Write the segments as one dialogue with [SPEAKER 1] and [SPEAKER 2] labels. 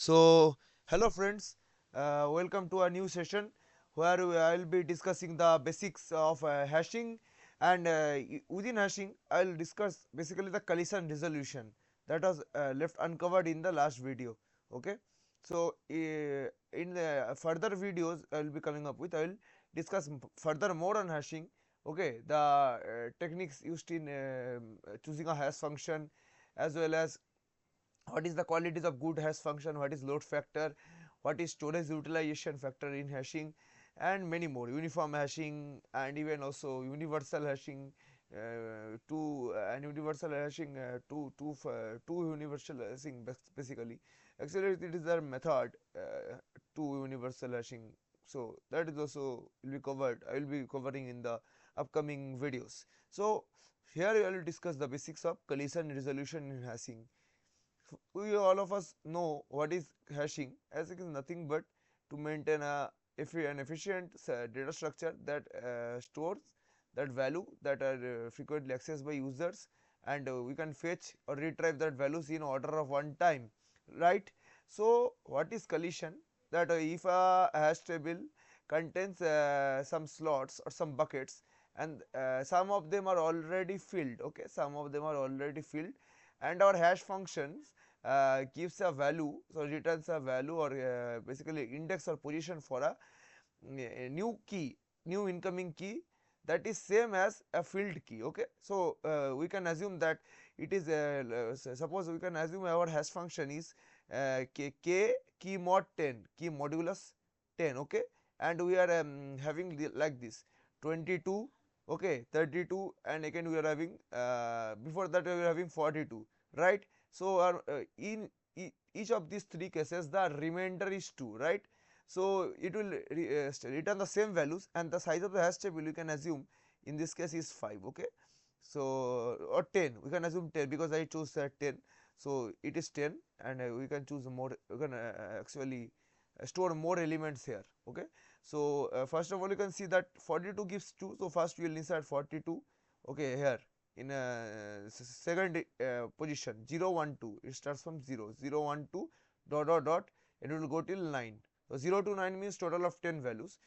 [SPEAKER 1] So, hello friends, welcome to a new session where I will be discussing the basics of hashing, and within hashing I will discuss basically the collision resolution that was left uncovered in the last video. Okay, so in the further videos I will be coming up with, I will discuss further more on hashing. Okay, the techniques used in choosing a hash function, as well as what is the qualities of good hash function, what is load factor, what is storage utilization factor in hashing, and many more, uniform hashing, and even also universal hashing, two and universal hashing, two universal hashing basically. Actually it is their method, two universal hashing. So that is also will be covered, I will be covering in the upcoming videos. So here I will discuss the basics of collision resolution in hashing. We all of us know what is hashing, as it is nothing but to maintain an efficient data structure that stores that value that are frequently accessed by users, and we can fetch or retrieve that values in order of one time, right? So what is collision? That if a hash table contains some slots or some buckets, and some of them are already filled, okay, some of them are already filled, and our hash functions gives a value, so returns a value, or basically index or position for a new key, new incoming key, that is same as a filled key. Okay, so we can assume that it is suppose we can assume our hash function is k key mod 10, key modulus 10. Okay, and we are having like this 22, okay, 32, and again we are having before that we are having 42, right? So in each of these three cases the remainder is 2, right? So it will return the same values, and the size of the hash table you can assume in this case is 5. Okay, so or 10, we can assume 10 because I chose 10, so it is 10, and we can choose more, we can actually store more elements here. Okay, so first of all you can see that 42 gives 2, so first we will insert 42. Okay, here in second position 0 1 2, it starts from 0 0 1 2 dot dot dot, it will go till 9. So 0 to 9 means total of 10 values.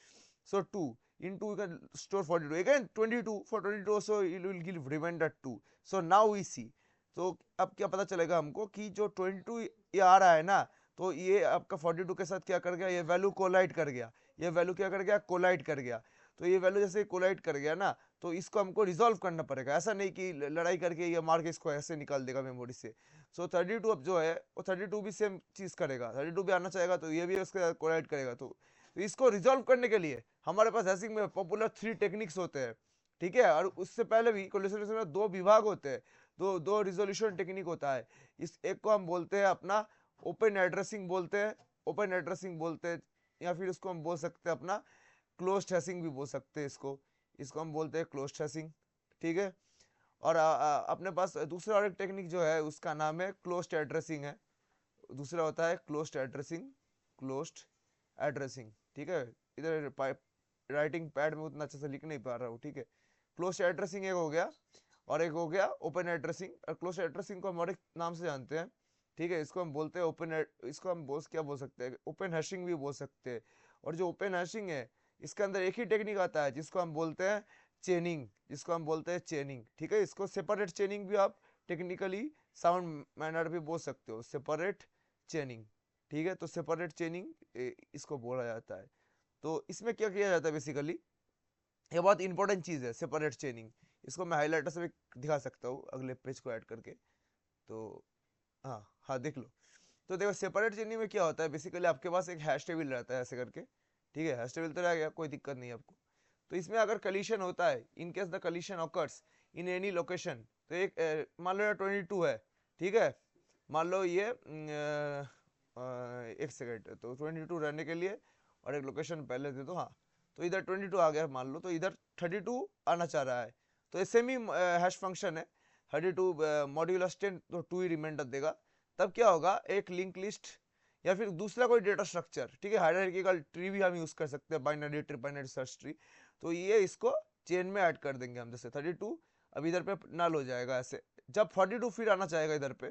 [SPEAKER 1] So 2 into, you can store 42 again 22, for 22 also it will give remainder 2. So now we see, तो अब क्या पता चलेगा हमको कि जो 22 ये आ रहा है ना, तो ये आपका 42 के साथ क्या कर गया, ये वैल्यू कोलाइड कर गया, ये वैल्यू क्या कर गया, कोलाइड कर गया। तो ये वैल्यू जैसे कोलाइड कर गया ना, तो इसको हमको रिजॉल्व करना पड़ेगा, ऐसा नहीं कि लड़ाई करके ये मार के इसको ऐसे निकाल देगा मेमोरी से। सो 32 अब जो है वो 32 भी सेम चीज़ करेगा, 32 भी आना चाहेगा तो ये भी उसके साथ कोलाइड करेगा। तो इसको रिजॉल्व करने के लिए हमारे पास हैशिंग में पॉपुलर 3 टेक्निक्स होते हैं, ठीक है। और उससे पहले भी कोलिशन में 2 विभाग होते हैं, दो दो रिजोल्यूशन टेक्निक होता है। इस एक को हम बोलते हैं अपना ओपन एड्रेसिंग बोलते हैं, ओपन एड्रेसिंग बोलते हैं, या फिर उसको हम बोल सकते हैं अपना क्लोज्ड हैशिंग भी बोल सकते हैं इसको, इसको हम बोलते हैं क्लोज्ड हैशिंग, ठीक है। और अपने पास दूसरा और एक टेक्निक जो है उसका नाम है क्लोज्ड एड्रेसिंग है, दूसरा होता है क्लोज्ड एड्रेसिंग, क्लोज्ड एड्रेसिंग, ठीक है। इधर राइटिंग पैड में उतना अच्छे से लिख नहीं पा रहा हूँ, ठीक है। क्लोज्ड एड्रेसिंग एक हो गया, और एक हो गया ओपन एड्रेसिंग। और क्लोज एड्रेसिंग को हम और एक नाम से जानते हैं, ठीक है, इसको हम बोलते हैं ओपन, इसको हम क्या बोल सकते हैं, ओपन हैशिंग भी बोल सकते हैं। और जो ओपन हैशिंग है इसके अंदर एक ही टेक्निक आता है जिसको हम बोलते हैं चेनिंग, जिसको हम बोलते हैं चेनिंग, ठीक है। इसको सेपरेट चेनिंग भी आप टेक्निकली साउंड मैनर भी बोल सकते हो, सेपरेट चेनिंग, ठीक है। तो सेपरेट चेनिंग इसको बोला जाता है। तो इसमें क्या किया जाता है बेसिकली, ये बहुत इंपॉर्टेंट चीज़ है सेपरेट चेनिंग। इसको मैं हाईलाइटर से भी दिखा सकता हूँ अगले पेज को ऐड करके। तो हाँ हाँ देख लो। तो देखो सेपरेट चेनिंग में क्या होता है, बेसिकली आपके पास एक हैश टेबल रहता है ऐसे करके, ठीक है। हैश टेबल तो रह गया, कोई दिक्कत नहीं है आपको। तो इसमें अगर कलीशन होता है, in case the collision occurs in any location, तो एक मान लो 22 है, ठीक है। मान लो ये एक सेकेंड, तो 22 रहने के लिए और एक लोकेशन पहले दे दो, हाँ। तो इधर 22 आ गया मान लो, तो इधर 32 आना चाह रहा है, तो ये सेम ही हैश फंक्शन है। 32 मॉड्यूलस 10, तो 2 ही रिमाइंडर देगा। तब क्या होगा, एक लिंक लिस्ट या फिर दूसरा कोई डेटा स्ट्रक्चर, ठीक है, हायरार्किकल ट्री भी हम यूज कर सकते हैं, binary tree, binary search tree. तो ये इसको चेन में ऐड कर देंगे हम, जैसे 32 अब इधर पे नल हो जाएगा ऐसे। जब 42 फिर आना चाहेगा इधर पे,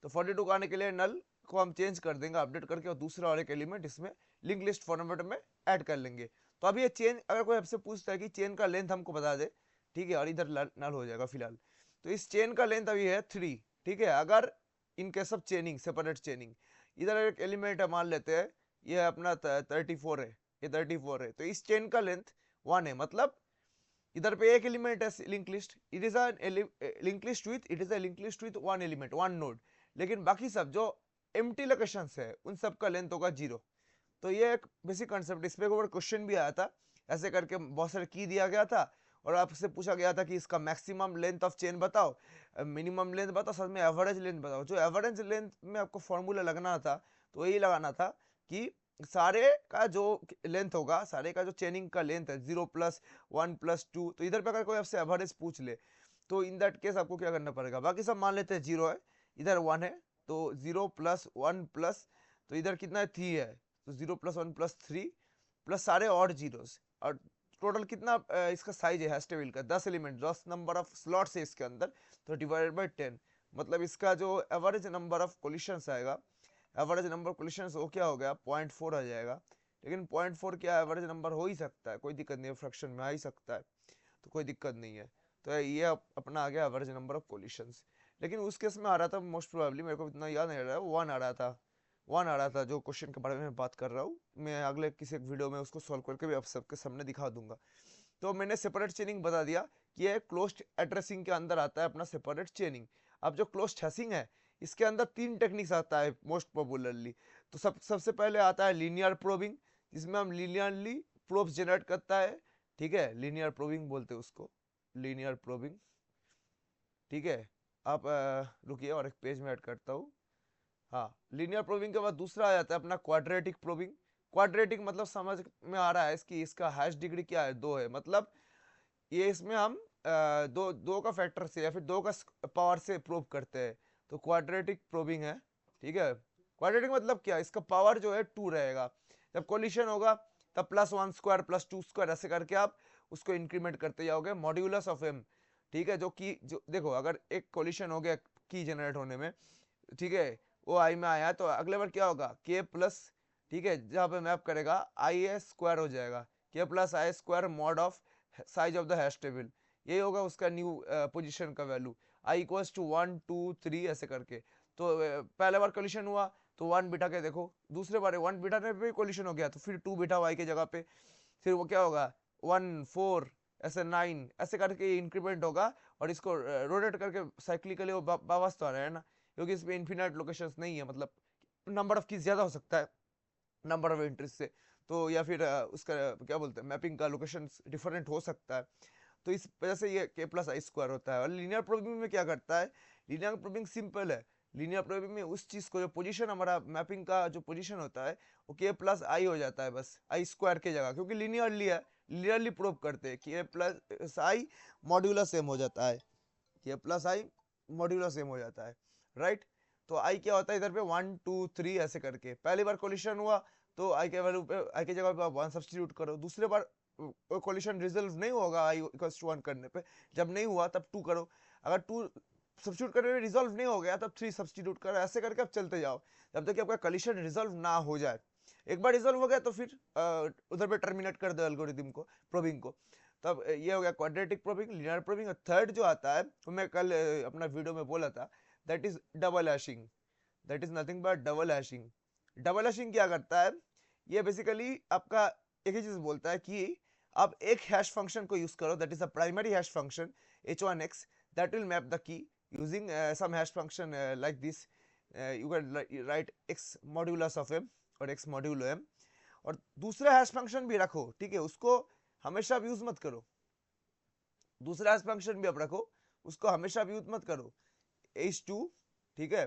[SPEAKER 1] तो 42 को आने के लिए नल को हम चेंज कर देंगे अपडेट करके, और दूसरा और एक एलिमेंट इसमें लिंक लिस्ट फॉर्मेट में ऐड कर लेंगे। तो अभी ये चेन, अगर कोई आपसे पूछता है कि चेन का लेंथ हमको बता दे, ठीक है, और इधर नल हो जाएगा फिलहाल। तो इस चेन का लेंथ अभी है 3, ठीक है। अगर इन केस ऑफ चेनिंग, सेपरेट चेनिंग, इधर एक एलिमेंट है, मान लेते हैं ये अपना 34 है, ये 34 है, तो इस चेन का लेंथ 1 है। मतलब इधर पे एक एलिमेंट है link list, it is a link list with, it is a link list with 1 element, 1 node. लेकिन बाकी सब जो एम्प्टी लोकेशंस है उन सब का लेंथ होगा 0। तो ये एक बेसिक कॉन्सेप्ट, इस पे ऊपर क्वेश्चन भी आया था, ऐसे करके बहुत सारे की दिया गया था, और आपसे पूछा गया था कि इसका मैक्सिमम लेंथ ऑफ चेन बताओ, मिनिमम लेंथ बताओ, साथ में एवरेज लेंथ बताओ। जो एवरेज लेंथ में आपको फॉर्मूला लगना था, तो यही लगाना था कि सारे का जो लेंथ होगा, सारे का जो चेनिंग का लेंथ है 0+1+2, तो इधर पे अगर कोई आपसे एवरेज पूछ ले, तो इन दैट केस आपको क्या करना पड़ेगा, बाकी सब मान लेते हैं 0 है, इधर 1 है, तो 0+1+, तो इधर कितना है 3 है, तो 0+1+3 प्लस सारे और जीरोस, और टोटल कितना इसका साइज है हैश टेबल का, 10 एलिमेंट, 10 नंबर ऑफ स्लॉट्स है इसके अंदर, तो डिवाइडेड बाय 10, मतलब इसका जो एवरेज नंबर ऑफ कोलिशंस आएगा, एवरेज नंबर कोलिशंस वो क्या हो गया 0.4 आ जाएगा। लेकिन 0.4 क्या एवरेज नंबर हो ही सकता है, कोई दिक्कत नहीं है, फ्रैक्शन में आ ही सकता है, तो कोई दिक्कत नहीं है। तो ये अपना आ गया एवरेज नंबर ऑफ कोलिशंस। लेकिन उस केस में आ रहा था मोस्ट प्रोबेबली, मेरे को इतना याद नहीं रहा है, 1 आ रहा था, 1 आ रहा था, जो क्वेश्चन के बारे में बात कर रहा हूँ मैं, अगले किसी एक वीडियो में उसको सॉल्व करके भी आप सबके सामने दिखा दूंगा। तो मैंने सेपरेट चेनिंग बता दिया कि ये क्लोज्ड एड्रेसिंग के अंदर आता है अपना सेपरेट चेनिंग। अब जो क्लोज्ड हैशिंग है, इसके अंदर 3 टेक्निक्स आता है मोस्ट पॉपुलरली। तो सबसे पहले आता है लीनियर प्रोबिंग, जिसमें हम लीनियरली प्रोब्स जनरेट करता है, ठीक है, लीनियर प्रोबिंग बोलते हैं उसको, लीनियर प्रोबिंग, ठीक है। आप रुकिए और एक पेज में ऐड करता हूँ। हाँ, लीनियर प्रोबिंग के बाद दूसरा आ जाता है अपना क्वाड्रेटिक प्रोबिंग। क्वाड्रेटिक मतलब समझ में आ रहा है इसकी, इसका हैश डिग्री क्या है, 2 है। मतलब ये इसमें हम दो दो का फैक्टर से या फिर 2 का पावर से प्रोब करते हैं, तो क्वाड्रेटिक प्रोबिंग है, ठीक है। क्वाड्रेटिक मतलब क्या, इसका पावर जो है 2 रहेगा। जब कोलिशन होगा तब +1² +2² ऐसे करके आप उसको इंक्रीमेंट करते जाओगे, मॉड्यूलस ऑफ एम, ठीक है। जो देखो, अगर एक कोलिशन हो गया की जनरेट होने में, ठीक है, वो आई में आया, तो अगले बार क्या होगा के प्लस, ठीक है, जहाँ पे मैप करेगा आई ए स्क्वायर हो जाएगा, के plus I square mod of size of the hash table, यही होगा उसका न्यू पोजीशन का वैल्यू, आई इक्वल्स टू 1 2 3 ऐसे करके। तो पहले बार कोलिशन हुआ तो 1 बिठा के देखो, दूसरे बार 1 बिठाने पे भी कोलिशन हो गया तो फिर 2 बिठा वाई के जगह पे, फिर वो क्या होगा 1 4 ऐसे 9 ऐसे करके इंक्रीमेंट होगा, और इसको रोटेट करके साइक्लिकली वो वापस तो आ रहा है ना, क्योंकि इसमें इन्फिनाइट लोकेशंस नहीं है, मतलब नंबर ऑफ कीज ज्यादा हो सकता है नंबर ऑफ एंट्रीज से, तो या फिर उसका क्या बोलते हैं मैपिंग का लोकेशन डिफरेंट हो सकता है। तो इस वजह से ये के प्लस आई स्क्वायर होता है। और लीनियर प्रोबिंग में क्या करता है, लीनियर प्रोबिंग सिंपल है। लीनियर प्रोबिंग में उस चीज को, जो पोजीशन हमारा मैपिंग का जो पोजीशन होता है, वो के प्लस आई हो जाता है, बस आई स्क्वायर की जगह, क्योंकि लीनियरली है, लीनियरली प्रोब करते हैं, के प्लस आई मॉड्यूलस सेम हो जाता है, के प्लस आई मॉड्यूलस सेम हो जाता है, राइट। तो आई क्या होता है इधर पे 1 2 3 ऐसे करके, पहली बार कोलिशन हुआ तो आई के वैल्यू पे, आई की जगह पे आप 1 सब्स्टिट्यूट करो, दूसरे बार कोलिशन रिजल्व नहीं होगा आई इक्वल्स टू 1 करने पे, जब नहीं हुआ तब 2 करो, अगर 2 सब्स्टिट्यूट करने में रिजॉल्व नहीं हो गया तब 3 सब्स्टिट्यूट करो, ऐसे करके आप चलते जाओ जब तक कि आपका कोलिशन रिजॉल्व ना हो जाए। एक बार रिजॉल्व हो गया तो फिर उधर पे टर्मिनेट कर दो एल्गोरिथम को, प्रोबिंग को। तब ये हो गया क्वाड्रेटिक प्रोबिंग, लीनियर प्रोबिंग। और थर्ड जो आता है वो मैं कल अपना वीडियो में बोला था, that is double hashing, that is nothing but double hashing. Double hashing क्या करता है, ये बेसिकली आपका एक ही चीज बोलता है कि आप एक हैश फंक्शन को यूज करो, that is a primary hash function h1x, that will map the key using some hash function like this, you can write x modulus of m और x मॉड्यूलो m। और दूसरा hash function भी रखो, ठीक है, उसको हमेशा आप यूज मत करो, दूसरा हैश फंक्शन भी आप रखो, उसको हमेशा आप यूज मत करो, h2, ठीक है,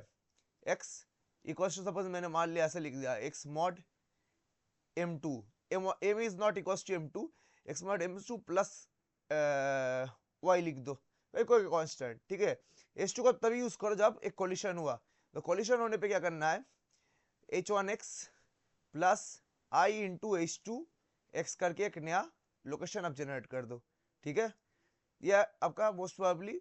[SPEAKER 1] x इक्वल्स टू, सपोज मैंने मान लिया ऐसे लिख दिया x mod m2, m is not equals to m2, x mod m2 plus y लिख दो, कोई कांस्टेंट, ठीक है। h2 को तभी यूज करो जब एक कोलिशन हुआ, तो कोलिशन होने पे क्या करना है, h1x प्लस आई इंटू h2 x करके एक नया लोकेशन आप जनरेट कर दो, ठीक है। यह आपका मोस्ट प्रोबेबली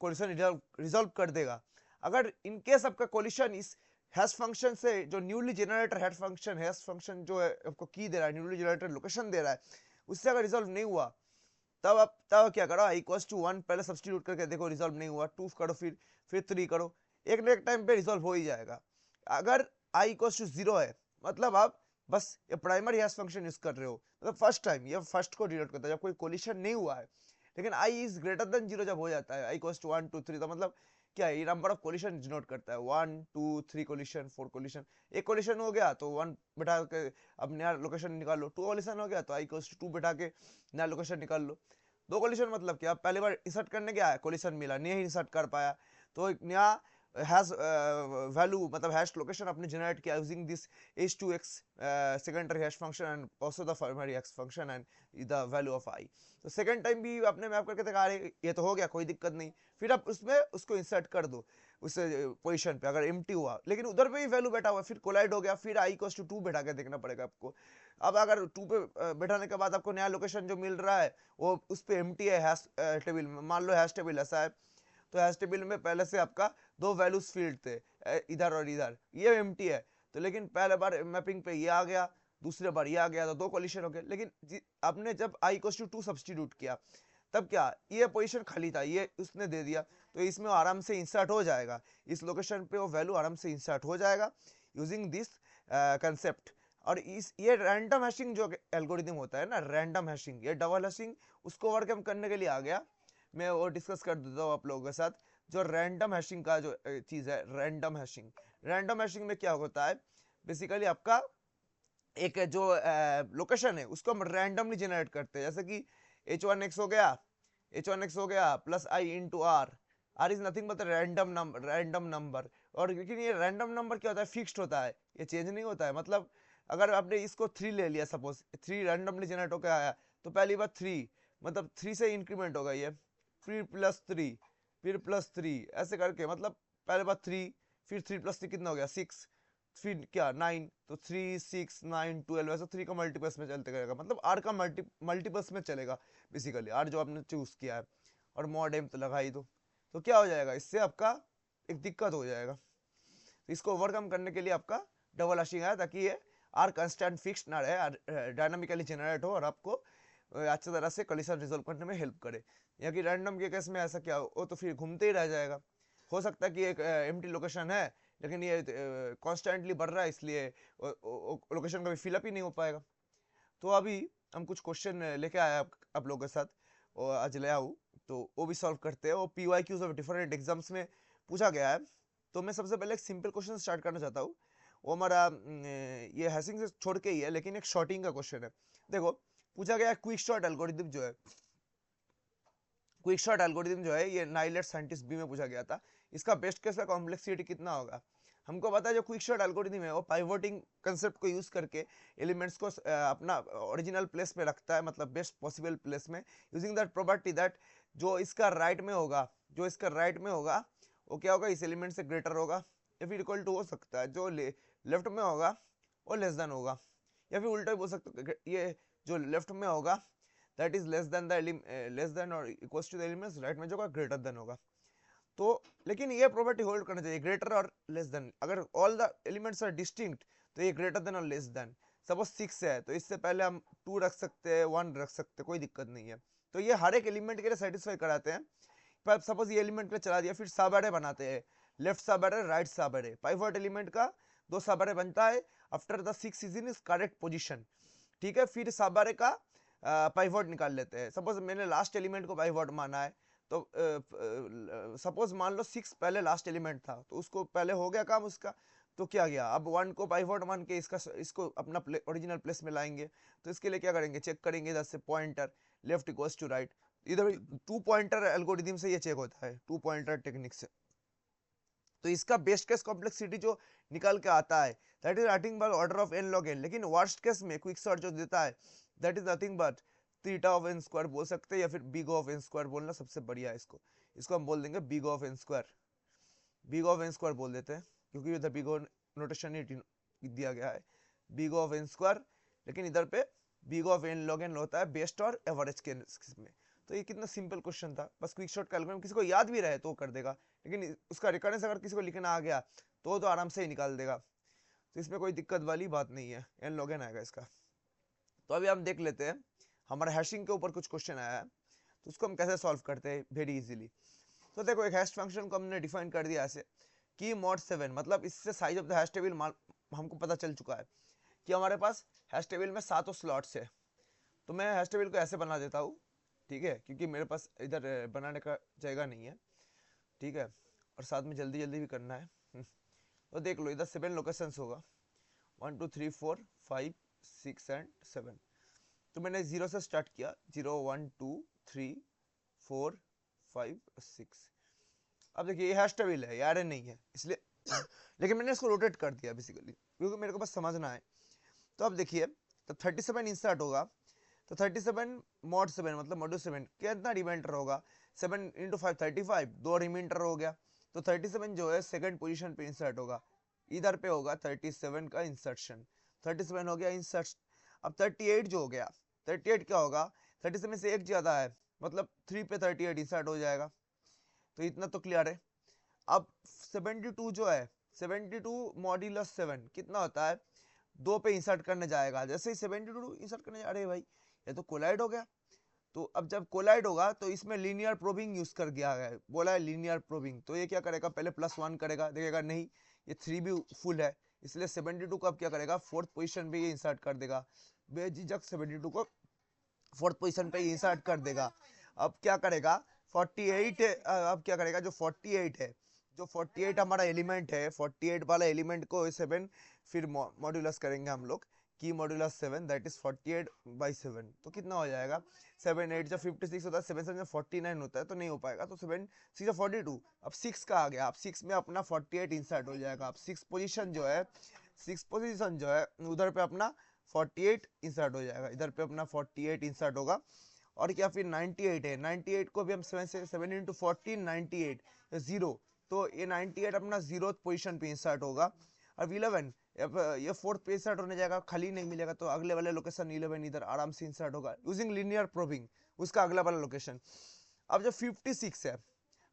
[SPEAKER 1] कोलिशन रिजॉल्व कर देगा। अगर इनकेस आपका कोलिशन इस हैश फंक्शन से जो न्यूली जनरेटर हैश फंक्शन जो है आपको की दे रहा है, न्यूली जनरेटर लोकेशन दे रहा है, उससे अगर रिजॉल्व नहीं हुआ तब क्या करो, i इक्वल्स टू 1 पहले सब्स्टिट्यूट करके देखो, रिजॉल्व नहीं हुआ 2 करो, फिर 3 करो, एक ना एक टाइम पे रिजॉल्व हो ही जाएगा। अगर i इक्वल्स टू 0 है मतलब आप बस ये प्राइमरी हैश फंक्शन यूज कर रहे हो, मतलब फर्स्ट टाइम ये फर्स्ट को डिनोट करता है जब कोई कोलिशन नहीं हुआ है। लेकिन i इज ग्रेटर देन 0 जब हो जाता है, i इक्वल्स टू 1 2 3, तो मतलब क्या है, ये नंबर ऑफ कोलिशन डिनोट करता है, 1 2 3 कोलिशन 4 कोलिशन। एक कोलिशन हो गया तो 1 बैठा के अब नया लोकेशन निकाल लो, 2 कोलिशन हो गया तो i इक्वल्स टू 2 बैठा के नया लोकेशन निकाल लो। 2 कोलिशन मतलब क्या, पहली बार इंसर्ट करने गया है, कोलिशन मिला नहीं, इंसर्ट कर पाया, तो एक नया हैश वैल्यू मतलब हैश लोकेशन आपने जनरेट किया using this h2x secondary hash function and also the primary hash function and the value of i। तो सेकंड टाइम भी आपने मैप करके देखा, अरे ये तो हो गया, कोई दिक्कत नहीं, फिर आप उसमें उसको इंसर्ट कर दो उस पोजीशन पे, अगर एम्प्टी हुआ लेकिन उधर पे भी वैल्यू बैठा हुआ, फिर कोलाइड हो गया, फिर i इक्वल्स टू 2 बैठा के देखना पड़ेगा आपको। अब अगर 2 पे बैठाने के बाद आपको नया लोकेशन जो मिल रहा है वो उस पे एम्प्टी है हैश टेबल में, मान लो हैश टेबल ऐसा है, तो हैश टेबल में पहले से आपका 2 वैल्यूज फील्ड थे इधर और इधर, ये एम्प्टी है, तो लेकिन पहले बार मैपिंग पे ये आ गया, दूसरे बार ये आ गया, तो 2 कोलिशन हो गए। लेकिन आपने जब i इक्वल्स टू 2 सब्स्टिट्यूट किया तब क्या, ये पोजीशन खाली था, ये उसने दे दिया, तो इसमें आराम से इंसर्ट हो जाएगा, इस लोकेशन पे वो वैल्यू आराम से इंसर्ट हो जाएगा यूजिंग दिस कंसेप्ट। और इस ये रैंडम हैशिंग जो एल्गोरिथम होता है ना, रैंडम हैशिंग, ये डबल हैशिंग उसको ओवरकम करने के लिए आ गया, मैं वो डिस्कस कर देता हूँ आप लोगों के साथ। जो रैंडम हैशिंग का जो चीज़ है, रैंडम हैशिंग में क्या होता है, बेसिकली आपका एक जो लोकेशन है उसको हम रैंडमली जनरेट करते हैं, जैसे कि h1x हो गया, plus i into R is nothing but random number. और लेकिन ये रैंडम नंबर क्या होता है, फिक्स्ड होता है, ये चेंज नहीं होता है। मतलब अगर आपने इसको 3 ले लिया, सपोज 3 रैंडमली जनरेट होकर आया, तो पहली बार 3 मतलब 3 से इंक्रीमेंट होगा ये, फिर +3 फिर +3 ऐसे करके, मतलब पहले बार 3 फिर 3 + 3 कितना हो गया 6, फिर क्या 9, तो 3 6 9 12 ऐसा 3 का मल्टीपल्स में चलते रहेगा, मतलब आर का मल्टीपल्स में चलेगा बेसिकली, आर जो आपने चूज किया है, और मॉड एम तो लगा ही दो, तो क्या हो जाएगा, इससे आपका एक दिक्कत हो जाएगा। तो इसको ओवरकम करने के लिए आपका डबल हैशिंग है, ताकि ये आर कंस्टेंट फिक्स ना रहे, डायनामिकली जनरेट हो और आपको अच्छी तरह से कोलिशन रिजोल्व करने में हेल्प करे। या कि रैंडम के केस में ऐसा क्या हो, तो फिर घूमते ही रह जाएगा, हो सकता है कि एक एम्प्टी लोकेशन है लेकिन ये कॉन्स्टेंटली बढ़ रहा है, इसलिए लोकेशन कभी फिलअप ही नहीं हो पाएगा। तो अभी हम कुछ क्वेश्चन लेके आए आप लोगों के साथ, और आज ले आऊँ तो वो भी सॉल्व करते हैं, वो PYQs ऑफ डिफरेंट एग्जाम्स में पूछा गया है। तो मैं सबसे पहले एक सिंपल क्वेश्चन स्टार्ट करना चाहता हूँ, वो हमारा ये हैशिंग से छोड़ के ही है, लेकिन एक शॉर्टिंग का क्वेश्चन है। देखो पूछा गया क्विक शॉर्ट एल्गोरिथम जो है ये नाइलेट साइंटिस्ट बी में पूछा गया था, इसका बेस्ट केस का कॉम्प्लेक्सिटी कितना होगा। हमको पता है जो क्विक शॉर्ट एल्गोरिथम है वो पाइवोटिंग कंसेप्ट को यूज करके एलिमेंट्स को अपना ओरिजिनल प्लेस में रखता है, मतलब बेस्ट पॉसिबल प्लेस में, यूजिंग दैट प्रॉपर्टी दैट जो इसका राइट में होगा वो क्या होगा, इस एलिमेंट से ग्रेटर होगा, या फिर इक्वल टू हो सकता है, जो लेफ्ट में होगा वो लेस देन होगा, या फिर उल्टा भी बोल सकते हैं, ये जो लेफ्ट में होगा दैट इज लेस देन और equals to the elements right में जो होगा ग्रेटर देन होगा। तो लेकिन ये प्रॉपर्टी होल्ड करना चाहिए, ग्रेटर और लेस देन, अगर all the elements are distinct तो ये ग्रेटर देन और लेस देन। सपोज 6 है तो इससे पहले हम 2 रख सकते हैं, 1 रख सकते हैं, कोई दिक्कत नहीं है। तो ये हर एक एलिमेंट के लिए सेटिस्फाई कराते हैं। पर सपोज ये एलिमेंट के लिए चला दिया, फिर सब एरे बनाते हैं, लेफ्ट सब एरे राइट सब एरे, पाइवट एलिमेंट का 2 सब एरे बनता है after the 6 is in is correct position, ठीक है। फिर सब एरे का पाइवट निकाल लेते हैं। सपोज मैंने लास्ट एलिमेंट को पाइवट माना है, तो सपोज मान लो 6 पहले लास्ट एलिमेंट था, तो उसको पहले हो गया काम उसका, तो क्या गया, अब 1 को पाइवट मान के इसको अपना ओरिजिनल प्लेस में लाएंगे। तो इसके लिए क्या करेंगे, चेक करेंगे इधर से pointer left equals to right, इधर 2 पॉइंटर एल्गोरिथम से ये चेक होता है, 2 पॉइंटर टेक्निक से। तो इसका बेस्ट केस कॉम्प्लेक्सिटी जो निकल के आता है that is nothing but order of n log n, लेकिन वर्स्ट केस में क्विक सॉर्ट जो देता है that is nothing but theta of n square बोल सकते हैं, या फिर बिग ऑफ n स्क्वायर बोलना सबसे बढ़िया है। इसको हम बोल देंगे बिग ऑफ n स्क्वायर बोल देते हैं, क्योंकि इधर बिग नोटेशन ही दिया गया है, बिग ऑफ n स्क्वायर, लेकिन इधर पे big of n log n होता है बेस्ट और एवरेज के में। तो ये कितना सिंपल क्वेश्चन था, बस क्विक शॉर्ट कैलकुलेट किसी को याद भी रहे तो कर देगा, लेकिन उसका रिकरेंस अगर किसी को लिखना आ गया तो आराम से ही निकाल देगा, तो इसमें कोई दिक्कत वाली बात नहीं है, एन लॉग एन आएगा इसका। तो अभी हम देख लेते हैं, हमारा हैशिंग के ऊपर कुछ क्वेश्चन आया है, तो उसको हम कैसे सॉल्व करते हैं वेरी इजीली। तो देखो एक हैश फंक्शन को हमने डिफाइन कर दिया ऐसे कि mod 7, मतलब इससे size of the hash table हमको पता चल चुका है कि हमारे पास हैश टेबल में 7 स्लॉट्स है। तो मैं हैश टेबल को ऐसे बना देता हूँ, ठीक है, क्योंकि मेरे पास इधर बनाने का जगह नहीं है, ठीक है, और साथ में जल्दी जल्दी भी करना है। तो देख लो इधर 7 लोकेशंस होगा, 1 2 3 4 5 6 एंड 7। तो मैंने 0 से स्टार्ट किया, 0 1 2 3 4 5 6। अब देखिए ये हैश टेबल है, ये एरे नहीं है इसलिए लेकिन मैंने इसको रोटेट कर दिया बेसिकली, क्योंकि मेरे को बस समझना है। तो अब देखिए, तो 37 इंसर्ट होगा, तो 37 mod 7 मतलब मॉड्यूल 7 कितना रिमाइंडर होगा, 7 इंटू 5 35, 2 रिमाइंडर हो गया। तो 37 जो है सेकंड पोजीशन पे इंसर्ट होगा, इधर पे होगा 37 का इंसर्शन, 37 हो गया इंसर्ट। अब 38 जो हो गया, 38 क्या होगा, 37 से एक ज्यादा है, मतलब 3 पे 38 इंसर्ट हो जाएगा। तो इतना तो क्लियर है। अब 72 जो है, 72 मॉड्यूलस 7 कितना होता है, 2 पे इंसर्ट करने जाएगा, जैसे ही 72 इंसर्ट करने, अरे भाई ये तो कोलाइड हो गया। तो अब जब कोलाइड होगा तो इसमें लीनियर प्रोबिंग यूज कर दिया है, बोला है लीनियर प्रोबिंग। तो ये क्या करेगा, पहले +1 करेगा, देखेगा नहीं ये 3 भी फुल है, इसलिए 72 को अब क्या करेगा, 4th पोजीशन पे इंसर्ट कर देगा, बेझिझक 72 को 4th पोजीशन पे इंसर्ट कर देगा। अब क्या करेगा 48, अब क्या करेगा जो 48 है, जो 48 हमारा एलिमेंट है, 48 वाला एलिमेंट को 7 फिर मॉड्यूलस करेंगे हम लोग की मॉड्यूलस 7, दैट इज 48/7। तो कितना हो जाएगा, 7 8 जब 56 होता है, 7 7 जब 49 होता है, तो नहीं हो पाएगा, तो 7 6 42। अब 6 का आ गया, अब 6 में अपना 48 इंसर्ट हो जाएगा। अब 6 पोजीशन जो है, 6 पोजीशन जो है उधर पे अपना 48 इंसर्ट हो जाएगा, इधर पे अपना 48 इंसर्ट होगा। और क्या फिर 98 है, 98 को भी हम 7 से 7 इंटू 14 98 0, तो ये 98 अपना 0th पोजीशन पे इंसर्ट होगा। अब 11, अब ये 4th पे इंसर्ट होने जाएगा, खाली नहीं मिलेगा, तो अगले वाले लोकेशन 11 इधर आराम से इंसर्ट होगा यूजिंग लीनियर प्रोबिंग, उसका अगला वाला लोकेशन। अब जो 56 है,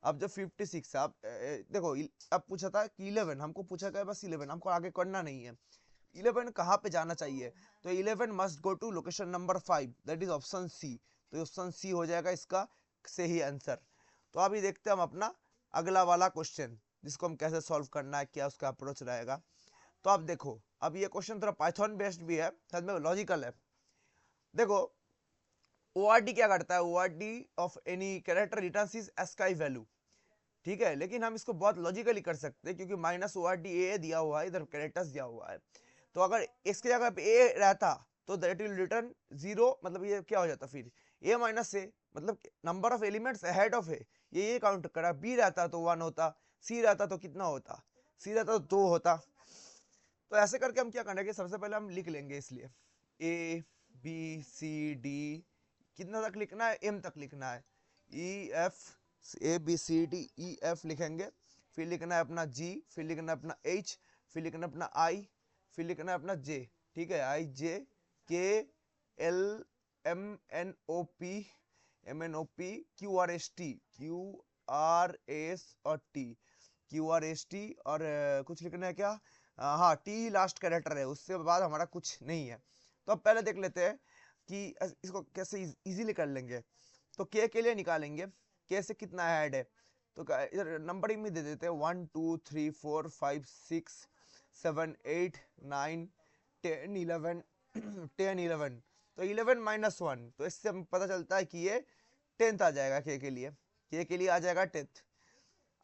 [SPEAKER 1] अब जो 56 है, अब देखो अब पूछा था कि 11, हमको पूछा गया बस 11, हमको आगे करना नहीं है। 11 कहाँ पे जाना चाहिए, तो 11 must go to location number 5, that is option C. तो ऑप्शन सी हो जाएगा इसका सही आंसर। तो अभी देखते हैं हम अपना अगला वाला क्वेश्चन, जिसको हम कैसे सॉल्व करना है, क्या उसका अप्रोच रहेगा। तो आप देखो, अब ये क्वेश्चन थोड़ा पाइथन बेस्ड भी है, साथ में लॉजिकल है। देखो ORD क्या करता है, ORD of any character returns is ASCII value, ठीक है, लेकिन हम इसको बहुत लॉजिकली कर सकते हैं, क्योंकि -ORD दिया हुआ है, इधर कैरेक्टर्स दिया हुआ है। तो अगर इसके जगह पे ए रहता तो दैट विल रिटर्न 0, मतलब ये क्या हो जाता फिर A-A, मतलब number of elements ahead of है, ये काउंट करा। बी रहता तो 1 होता, सी रहता तो कितना होता, सी रहता तो 2 होता। तो ऐसे करके हम क्या करेंगे, सबसे पहले हम लिख लेंगे, इसलिए A B C D कितना तक लिखना है, M तक लिखना है, ABCDEF लिखेंगे, फिर लिखना है अपना G, फिर लिखना है अपना H, फिर लिखना है अपना I, फिर लिखना है अपना J, ठीक है, IJKLMNOPQRST और कुछ लिखना है क्या, हाँ T लास्ट कैरेक्टर है, उससे बाद हमारा कुछ नहीं है। तो अब पहले देख लेते हैं कि इसको कैसे इजीली कर लेंगे। तो के लिए निकालेंगे, के से कितना ऐड है, तो इधर नंबरिंग में दे देते हैं 1 2 3 4 5 6 7 8 9 10 11 10 11। तो 11 -1, तो इससे हमें पता चलता है कि ये 10th आ जाएगा, के लिए आ जाएगा 10th।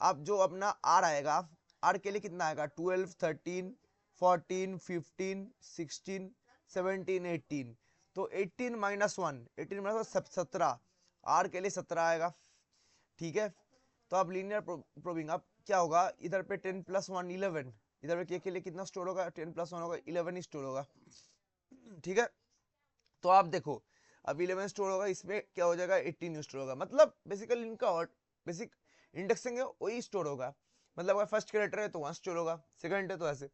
[SPEAKER 1] अब जो अपना आर आएगा, आर के लिए कितना आएगा, 12 13 14 15 16 17 18। तो 18 -1, 18 17, आर के लिए 17 आएगा, ठीक है। तो अब लीनियर प्रोबिंग, अब क्या होगा, इधर पे 10 + 1 11, इधर पे के लिए कितना स्टोर होगा, 10 + 1 होगा, 11 ही स्टोर होगा, ठीक है। तो आप देखो, अब 11 स्टोर होगा, इसमें क्या हो जाएगा, 18 स्टोर होगा, मतलब बेसिकली इनका बेसिक इंडेक्सिंग है वही स्टोर होगा। मतलब अगर फर्स्ट कैरेक्टर है तो वहां स्टोर होगा, सेकंड है तो ऐसे।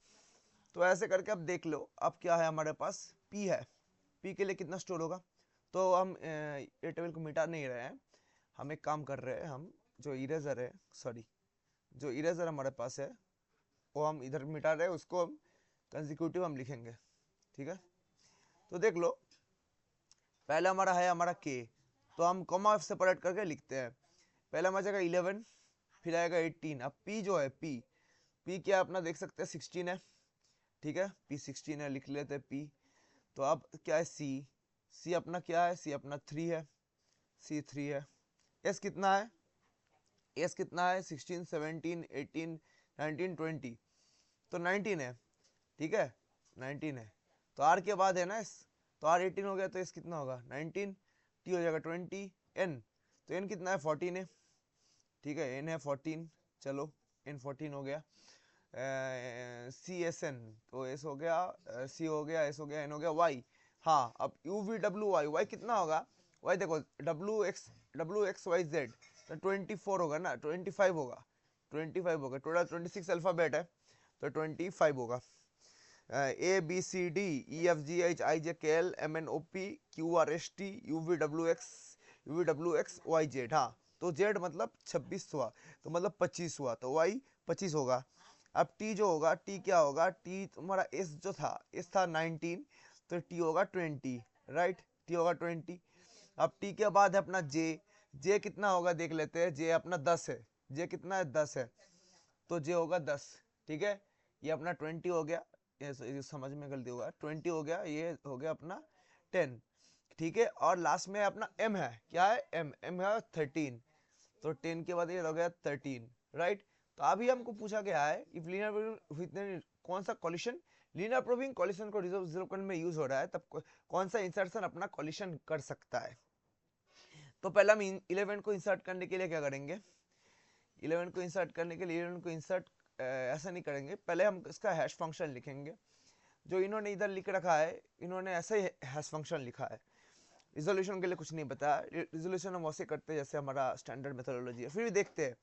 [SPEAKER 1] तो ऐसे करके अब देख लो, अब क्या है हमारे पास, पी है, पी के लिए कितना स्टोर होगा। तो हम ये टेबल को मिटा नहीं रहे हैं, हम एक काम कर रहे हैं, हम जो इरेजर है, सॉरी जो इरेजर हमारे पास है वो हम इधर मिटा रहे हैं, उसको हम कंसेक्यूटिव हम लिखेंगे, ठीक है। तो देख लो, पहले हमारा है हमारा के, तो हम कॉमा सेपरेट करके लिखते हैं। पहले हमारा जाएगा 11, फिर आएगा 18। अब पी जो है, पी क्या अपना देख सकते हैं 16 है, ठीक है, पी 16 है, लिख लेते हैं पी। तो अब क्या है सी अपना क्या है, सी अपना 3 है, सी 3 है। एस कितना है, एस कितना है 16 17 18 19 20, तो 19 है, ठीक है, 19 है। तो आर के बाद है ना एस, तो आर 18 हो गया, तो एस कितना होगा 19, टी हो जाएगा 20, एन, तो एन कितना है 14 है, ठीक है, एन है 14, चलो एन 14 हो गया। सी एस एन, तो एस हो गया, सी हो गया, एस हो गया, एन हो गया, वाई। हाँ, अब U V W Y, Y कितना होगा, वाई देखो डब्ल्यू एक्स वाई जेड, तो 24 होगा ना, 25 होगा, 25 होगा, टोटल 26 अल्फाबेट है, तो 25 होगा। A B C D E F G H I J K L M N O P Q R S T U V W X Y Z. हाँ, तो जेड मतलब 26 हुआ, तो मतलब 25 हुआ, तो वाई 25 होगा। अब टी जो होगा, टी क्या होगा, टी तुम्हारा एस जो था, एस था 19, तो टी होगा 20, राइट, टी होगा 20। अब टी के बाद है अपना जे, जे कितना होगा देख लेते हैं, जे अपना 10 है, जे कितना है 10 है, तो जे होगा 10, ठीक है, ये अपना 20 हो गया, ये समझ में गलती होगा, 20 हो गया, ये हो गया अपना 10, ठीक है। और लास्ट में अपना एम है, क्या है एम, एम है 13, तो 10 के बाद ये हो गया 13, राइट। तो अभी हमको पूछा गया है इफ लीनियर कौन सा कॉलिशन, लीनियर प्रूविंग कॉलिशन को रिजर्व करने में यूज हो रहा है, तब कौन सा इंसर्शन अपना कॉलिशन कर सकता है। तो पहले हम 11 को इंसर्ट करने के लिए क्या करेंगे, 11 को इंसर्ट करने के लिए 11 को इंसर्ट ऐसा नहीं करेंगे, पहले हम इसका हैश फंक्शन लिखेंगे। जो इन्होंने इधर लिख रखा है, इन्होंने ऐसे ही हैश फंक्शन लिखा है, रिजोल्यूशन के लिए कुछ नहीं बताया, रिजोल्यूशन हम वैसे करते हैं जैसे हमारा स्टैंडर्ड मेथोडोलॉजी है। फिर भी देखते हैं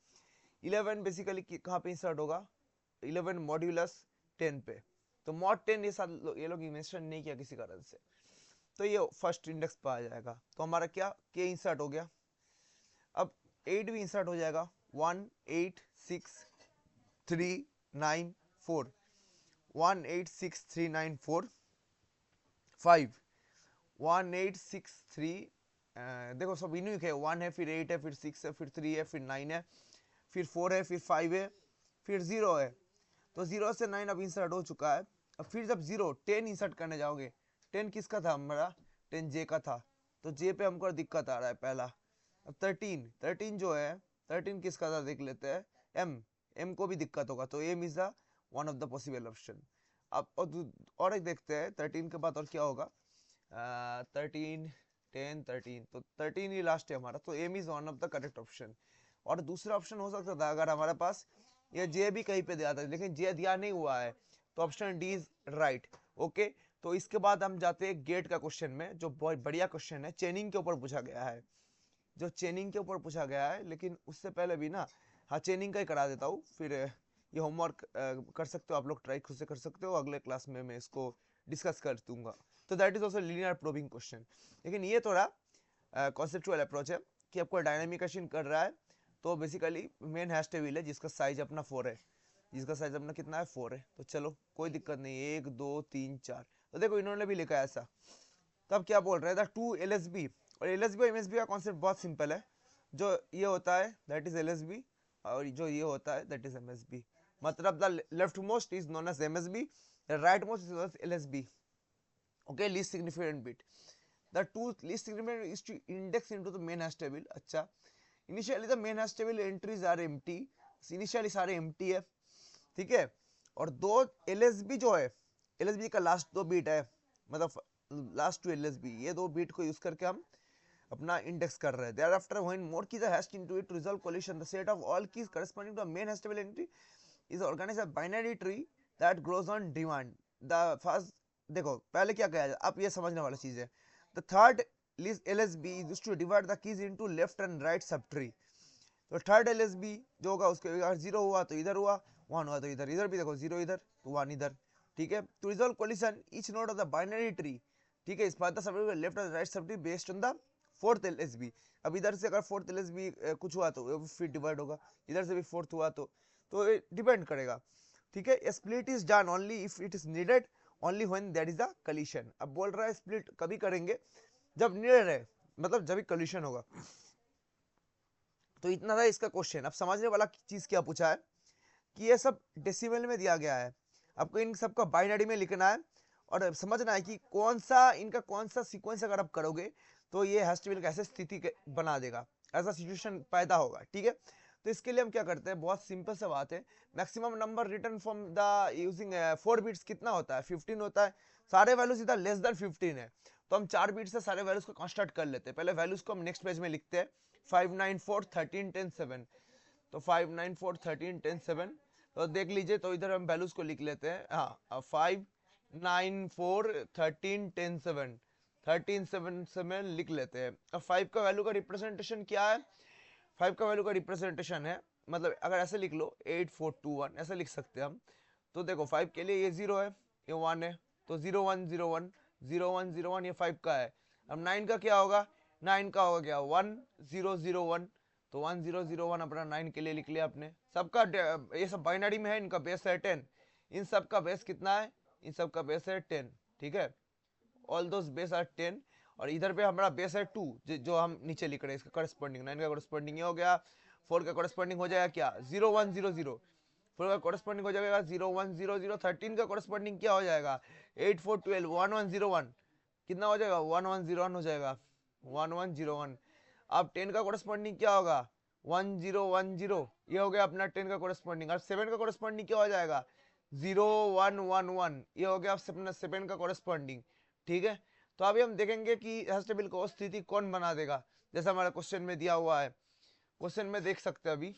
[SPEAKER 1] 11 बेसिकली कहाँ पे इंसर्ट होगा, 11 मॉड्यूलस 10 पे, तो मॉड 10 ये लोग मेंशन नहीं किया किसी कारण से, तो ये फर्स्ट इंडेक्स पे आ जाएगा। तो हमारा क्या के इंसर्ट हो गया। अब 8 भी इंसर्ट हो जाएगा, 1 8 6 3 9 4, 1 8 6 3 9 4 5 1 8 6 3, देखो सब यूनिक है, 1 है, फिर 8 है, फिर 6 है, फिर 3 है, फिर 9 है, फिर 4 है, फिर 5 है, फिर 0 है। तो 0 से 9 अब इंसर्ट हो चुका है। अब फिर जब 0 10 इंसर्ट करने जाओगे, 10 किसका था हमारा, 10 जे का था, तो जे पे हमको दिक्कत आ रहा है पहला। अब 13 जो है, 13 किसका था देख लेते हैं, एम, एम को भी दिक्कत होगा, तो M is the one of the possible option. अब और एक देखते हैं 13 के बाद और क्या होगा, 13 10 13, तो 13 ही लास्ट है हमारा, तो M is one of the correct option. और दूसरा ऑप्शन हो सकता था अगर हमारे पास ये जे भी कहीं पे दिया था, लेकिन जे दिया नहीं हुआ है, तो option D is right, okay. तो इसके बाद हम जाते हैं गेट का क्वेश्चन में, जो बहुत बढ़िया क्वेश्चन है, चेनिंग के ऊपर पूछा गया है, जो चेनिंग के ऊपर पूछा गया है। लेकिन उससे पहले भी ना, हाँ चेनिंग का ही करा देता हूँ, फिर ये होमवर्क कर सकते हो आप लोग, ट्राई खुद से कर सकते हो, अगले क्लास में मैं इसको डिस्कस कर दूंगा। तो that is also linear probing question, लेकिन ये थोड़ा कॉन्सेप्चुअल अप्रोच है कि आपको डायनामिक मशीन कर रहा है, तो बेसिकली मेन हैश टेबल है जिसका साइज अपना 4 है, जिसका साइज अपना कितना है 4 है, तो चलो कोई दिक्कत नहीं, 1 2 3 4, तो देखो इन्होंने भी लिखा है ऐसा। तब क्या बोल रहे हैं, the two L S B, और एल एस बी और एम एस बी का कॉन्सेप्ट बहुत सिंपल है, जो ये होता है that is L S B, और जो ये होता है that is M S B, मतलब the left most is known as M S B, the right most is known as L S B, okay, least significant bit. The two least significant is to index into the main hash table। अच्छा, initially the main hash table entries are empty, initially सारे empty है, ठीक है। और दो LSB जो है, LSB का लास्ट दो बीट है, मतलब लास्ट टू LSB, ये दो बीट को यूज करके हम अपना इंडेक्स कर रहे हैं। Thereafter when more keys are hashed into it to resolve collision, the set of all keys corresponding to the main hash table entry is organized as binary tree that grows on demand। The first, देखो पहले क्या कहा जाए, आप ये समझने वाला चीज है, the third list LSB is used to divide the keys into left and right subtree। तो थर्ड LSB जो होगा उसके अगर 0 हुआ तो इधर हुआ, 1 हुआ तो इधर, इधर भी देखो 0 इधर तो 1 इधर, ठीक है। To resolve collision each node of the binary tree, ठीक है, इस बात सब लेफ्ट और right subtree based on the fourth LSB। अब इधर से अगर फोर्थ LSB कुछ हुआ तो फिर डिवाइड होगा, इधर से भी फोर्थ हुआ तो डिपेंड करेगा, ठीक है, split is done only if it is needed, only when there is a collision. अब बोल रहा है स्प्लिट कभी करेंगे जब नीडेड है, मतलब जब भी कलीशन होगा। तो इतना था इसका क्वेश्चन। अब समझने वाला चीज क्या पूछा है कि ये सब डेसिमल में दिया गया है, आपको इन सबका बाइनरी में लिखना है और समझना है कि कौन सा इनका कौन सा सीक्वेंस अगर आप करोगे तो ये हैश टेबल का ऐसे स्थिति बना देगा, ऐसा सिचुएशन पैदा होगा। ठीक है, तो इसके लिए हम क्या करते हैं, बहुत सिंपल सा बात है। Maximum number return from the using 4 bits कितना होता है, 15 होता है। सारे वैल्यूज इधर लेस देन 15 है, तो हम 4 बिट से सारे वैल्यूज को कंस्ट्रक्ट कर लेते हैं। पहले वैल्यूज को हम नेक्स्ट पेज में लिखते हैं, 5 9 4 13 10 7। तो 5 9 4 13 10 7, तो देख लीजिए, तो इधर हम वैल्यूज को लिख लेते हैं। हाँ, 5 9 4 13 10 7, 13 7 7 लिख लेते हैं। अब 5 का वैल्यू का रिप्रेजेंटेशन क्या है, 5 का वैल्यू का रिप्रेजेंटेशन है, मतलब अगर ऐसे लिख लो 8 4 2 1 ऐसे लिख सकते हैं हम। तो देखो 5 के लिए ये 0 है, ये 1 है, तो 0 1 0 1 0 1 0 1 ये 5 का है। अब 9 का क्या होगा, 9 का होगा क्या 1 0 0 1, तो 1 0 0 1 अपना 9 के लिए लिख लिया आपने। सबका ये सब बाइनरी में है, इनका बेस है 10, इन सब का बेस कितना है, इन सब का बेस है 10। ठीक है, ऑल दोस बेस आर 10, और इधर पे हमारा बेस है 2 जो हम नीचे लिख रहे हैं, इसका करस्पॉन्डिंग 9 का करस्पॉन्डिंग ये हो गया। 4 का करस्पॉन्डिंग हो जाएगा क्या 0 1 0 0, 4 का करस्पॉन्डिंग हो जाएगा 0 1 0 0। 13 का करस्पॉन्डिंग क्या हो जाएगा 8 4 12 1 1 0 1, कितना हो जाएगा 1 1 0 1 हो जाएगा 1 1 0 1। अब 10 का करस्पॉन्डिंग क्या होगा 1 0 1 0, ये हो गया अपना 10 का करस्पॉन्डिंग। और 7 का करस्पॉन्डिंग क्या हो जाएगा 0 1 1 1, ये हो गया अपना 7 का करस्पॉन्डिंग। ठीक है, तो अभी हम देखेंगे कि हैश टेबल को स्थिति कौन बना देगा, जैसा हमारा क्वेश्चन में दिया हुआ है। क्वेश्चन में देख सकते हैं अभी,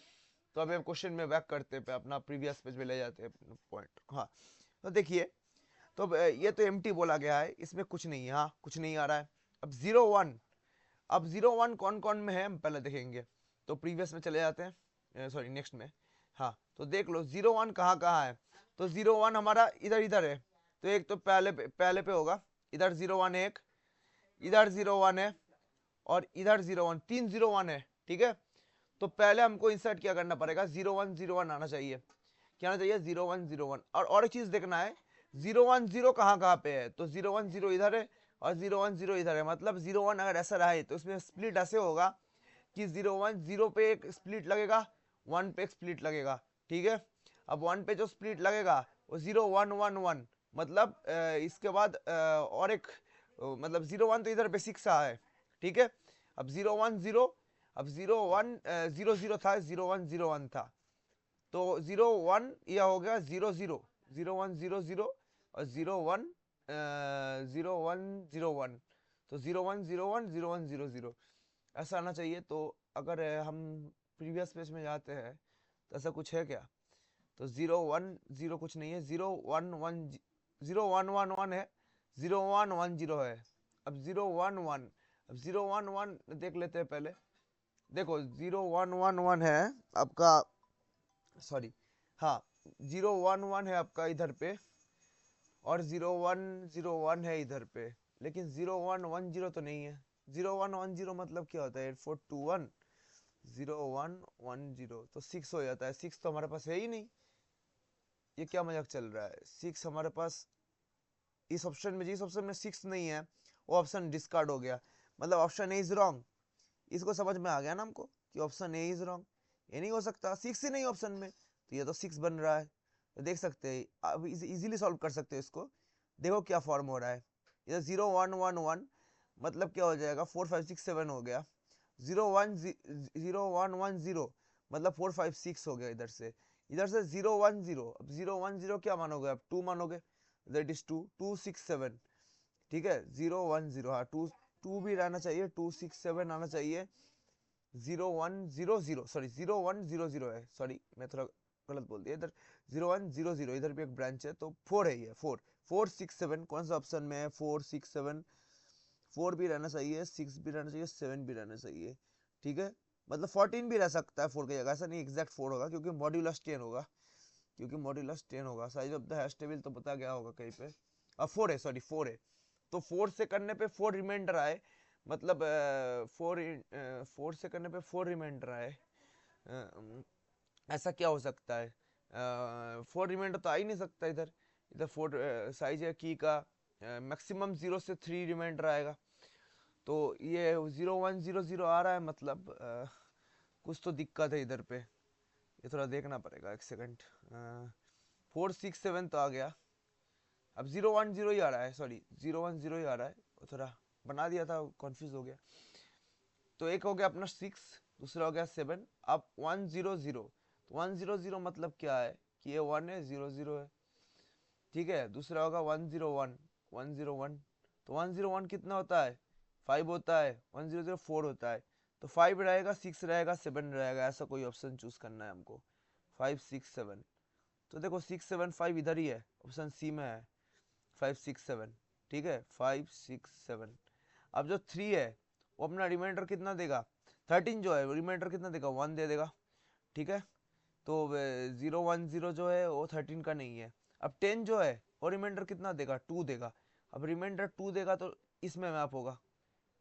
[SPEAKER 1] तो अभी हम क्वेश्चन में बैक करते पे अपना प्रीवियस पेज में ले जाते हैं पॉइंट। हाँ, तो देखिए, तो ये तो एम्प्टी बोला गया है, इसमें कुछ नहीं है, हाँ कुछ नहीं आ रहा है। अब 0 1, अब 0 1 कौन कौन में है हम पहले देखेंगे, तो प्रीवियस में चले जाते हैं, सॉरी नेक्स्ट में। हाँ, तो देख लो 0 1 कहाँ कहाँ है, तो 0 1 हमारा इधर इधर है, तो एक तो पहले पे होगा, इधर 0 1 एक, इधर 0 1 है, और इधर 0 1, 3 0 1 है। ठीक है, तो पहले हमको इंसर्ट क्या करना पड़ेगा 0 1 0 1 आना चाहिए, क्या आना चाहिए 0 1 0 1। और एक चीज देखना है 0 1 0 कहाँ कहाँ पे है, तो 0 1 0 इधर है और 0 1 0 इधर है, मतलब 0 1 अगर ऐसा रहे तो इसमें स्प्लिट ऐसे होगा कि 0 1 0 पे एक स्प्लिट लगेगा, 1 पे एक स्प्लिट लगेगा। ठीक है, अब 1 पे जो स्प्लिट लगेगा वो 0 1 1 1, मतलब इसके बाद और एक मतलब 0 1 तो इधर बेसिक सा है। ठीक है, अब 0 1 0, अब 0 1 0 0 था, 0 1 0 1 था, तो 0 1 यह हो गया 0 0 0 1 0 0 और 0 1 0 1 0 1, तो 0 1 0 1 0 1 0 0 ऐसा आना चाहिए। तो अगर हम प्रीवियस पेज में जाते हैं तो ऐसा कुछ है क्या, तो 0 1 0 कुछ नहीं है, 0 1 1 0 1 1 1 है, 0 1 1 0 है। अब 0 1 1, अब 0 1 1 देख लेते हैं पहले। देखो 0 1 1 1 है आपका, सॉरी हाँ 0 1 1 है आपका इधर पे, और 0 1 0 1 है इधर पे, लेकिन 0 1 1 0 तो नहीं है। 0 1 1 0 मतलब क्या होता है 8 4 2 1, 0 1 1 0 तो 6 हो जाता है, 6 तो हमारे पास है ही नहीं, ये क्या मजाक चल रहा है, 6 हमारे पास इस ऑप्शन में, जिस ऑप्शन में 6 नहीं है वो ऑप्शन डिस्कार्ड हो गया, मतलब ऑप्शन ए इज रॉन्ग। इसको समझ में आ गया ना हमको कि ऑप्शन ए इज रॉन्ग, ये नहीं हो सकता, 6 ही नहीं ऑप्शन में, तो ये तो 6 बन रहा है। तो देख सकते हैं, अब इजीली सॉल्व कर सकते हो इसको। देखो क्या फॉर्म हो रहा है, इधर 0 1 1 1 मतलब क्या हो जाएगा 4 5 6 7 हो गया, 0 1 0 1 1 0 मतलब 4 5 6 हो गया इधर से 0 1 0, अब 0 1 0 क्या मानोगे, अब 2 मानोगे, दैट इज 2 2 6 7। ठीक है, 0 1 0, हाँ 2 2 भी रहना चाहिए, 2 6 7 आना चाहिए। 0 1 0 0, सॉरी 0 1 0 0 है, सॉरी मैं थोड़ा गलत बोल दिया, इधर 0 1 0 0, इधर भी एक ब्रांच है, तो 4 है, ये 4 4 6 7 कौन सा ऑप्शन में है 4 6 7, 4 भी रहना चाहिए, 6 भी रहना चाहिए, 7 भी रहना चाहिए। ठीक है, मतलब 14 भी रह सकता है 4 की जगह, ऐसा नहीं एग्जैक्ट 4 होगा, क्योंकि मॉड्यूलस 10 होगा, क्योंकि मॉड्यूलस 10 होगा। Size of the hash table तो पता गया होगा कहीं पे, अब 4 है, सॉरी 4 है, तो 4 से करने पे 4 रिमाइंडर आए, मतलब 4 से करने पे 4 रिमाइंडर आए, ऐसा क्या हो सकता है, फोर रिमाइंडर तो आ ही नहीं सकता इधर। इधर फोर साइज है की का, मैक्सिमम 0 से 3 रिमाइंडर आएगा। तो ये 0 1 0 0 आ रहा है, मतलब कुछ तो दिक्कत है इधर पे। ये थोड़ा देखना पड़ेगा, एक सेकंड। 4 6 7 तो आ गया, अब 0 1 0 ही आ रहा है, सॉरी 0 1 0 ही आ रहा है। थोड़ा बना दिया था, कंफ्यूज हो गया। तो एक हो गया अपना 6, दूसरा हो गया 7, अब 1 0 0। तो 1 0 0 मतलब क्या है कि ये 1 है, 0 0 है, ठीक है। दूसरा होगा 1 0 1, 1 0 1। तो 1 0 1 कितना होता है, 5 होता है। 1 0 0 4 होता है। तो 5 रहेगा, 6 रहेगा, 7 रहेगा, ऐसा कोई ऑप्शन चूज करना है हमको। 5 6 7। तो देखो 6 7 5 इधर ही है, ऑप्शन सी में है, 5 6 7, ठीक है, 5 6 7। अब जो 3 है वो अपना रिमाइंडर कितना देगा, 13 जो है रिमाइंडर कितना देगा, 1 दे देगा, ठीक है। तो 0 1 0 जो है वो 13 का नहीं है। अब 10 जो है वो रिमाइंडर कितना देगा, 2 देगा। अब रिमाइंडर 2 देगा तो इसमें मैप होगा।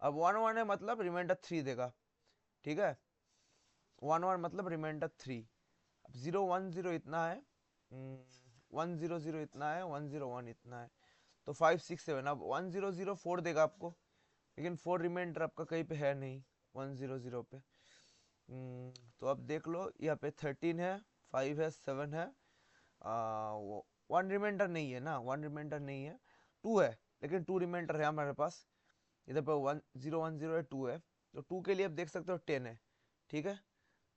[SPEAKER 1] अब 1 1 है, मतलब रिमाइंडर 3 देगा, ठीक है। 1 1 मतलब रिमाइंडर 3। अब 0 1 0 इतना है, 1 0 0 इतना है, 1 0 1 इतना है। तो 5 6 7। अब 1 0 0 4 देगा आपको, लेकिन 4 रिमाइंडर आपका कहीं पे है नहीं 1 0 0 पे। तो अब देख लो, यहाँ पे 13 है, 5 है, 7 है, वो 1 रिमाइंडर नहीं है ना, 1 रिमाइंडर नहीं है, 2 है, लेकिन 2 रिमाइंडर है हमारे पास। इधर पे 1 0 1 0 है, 2 है। तो 2 के लिए आप देख सकते हो 10 है, ठीक है।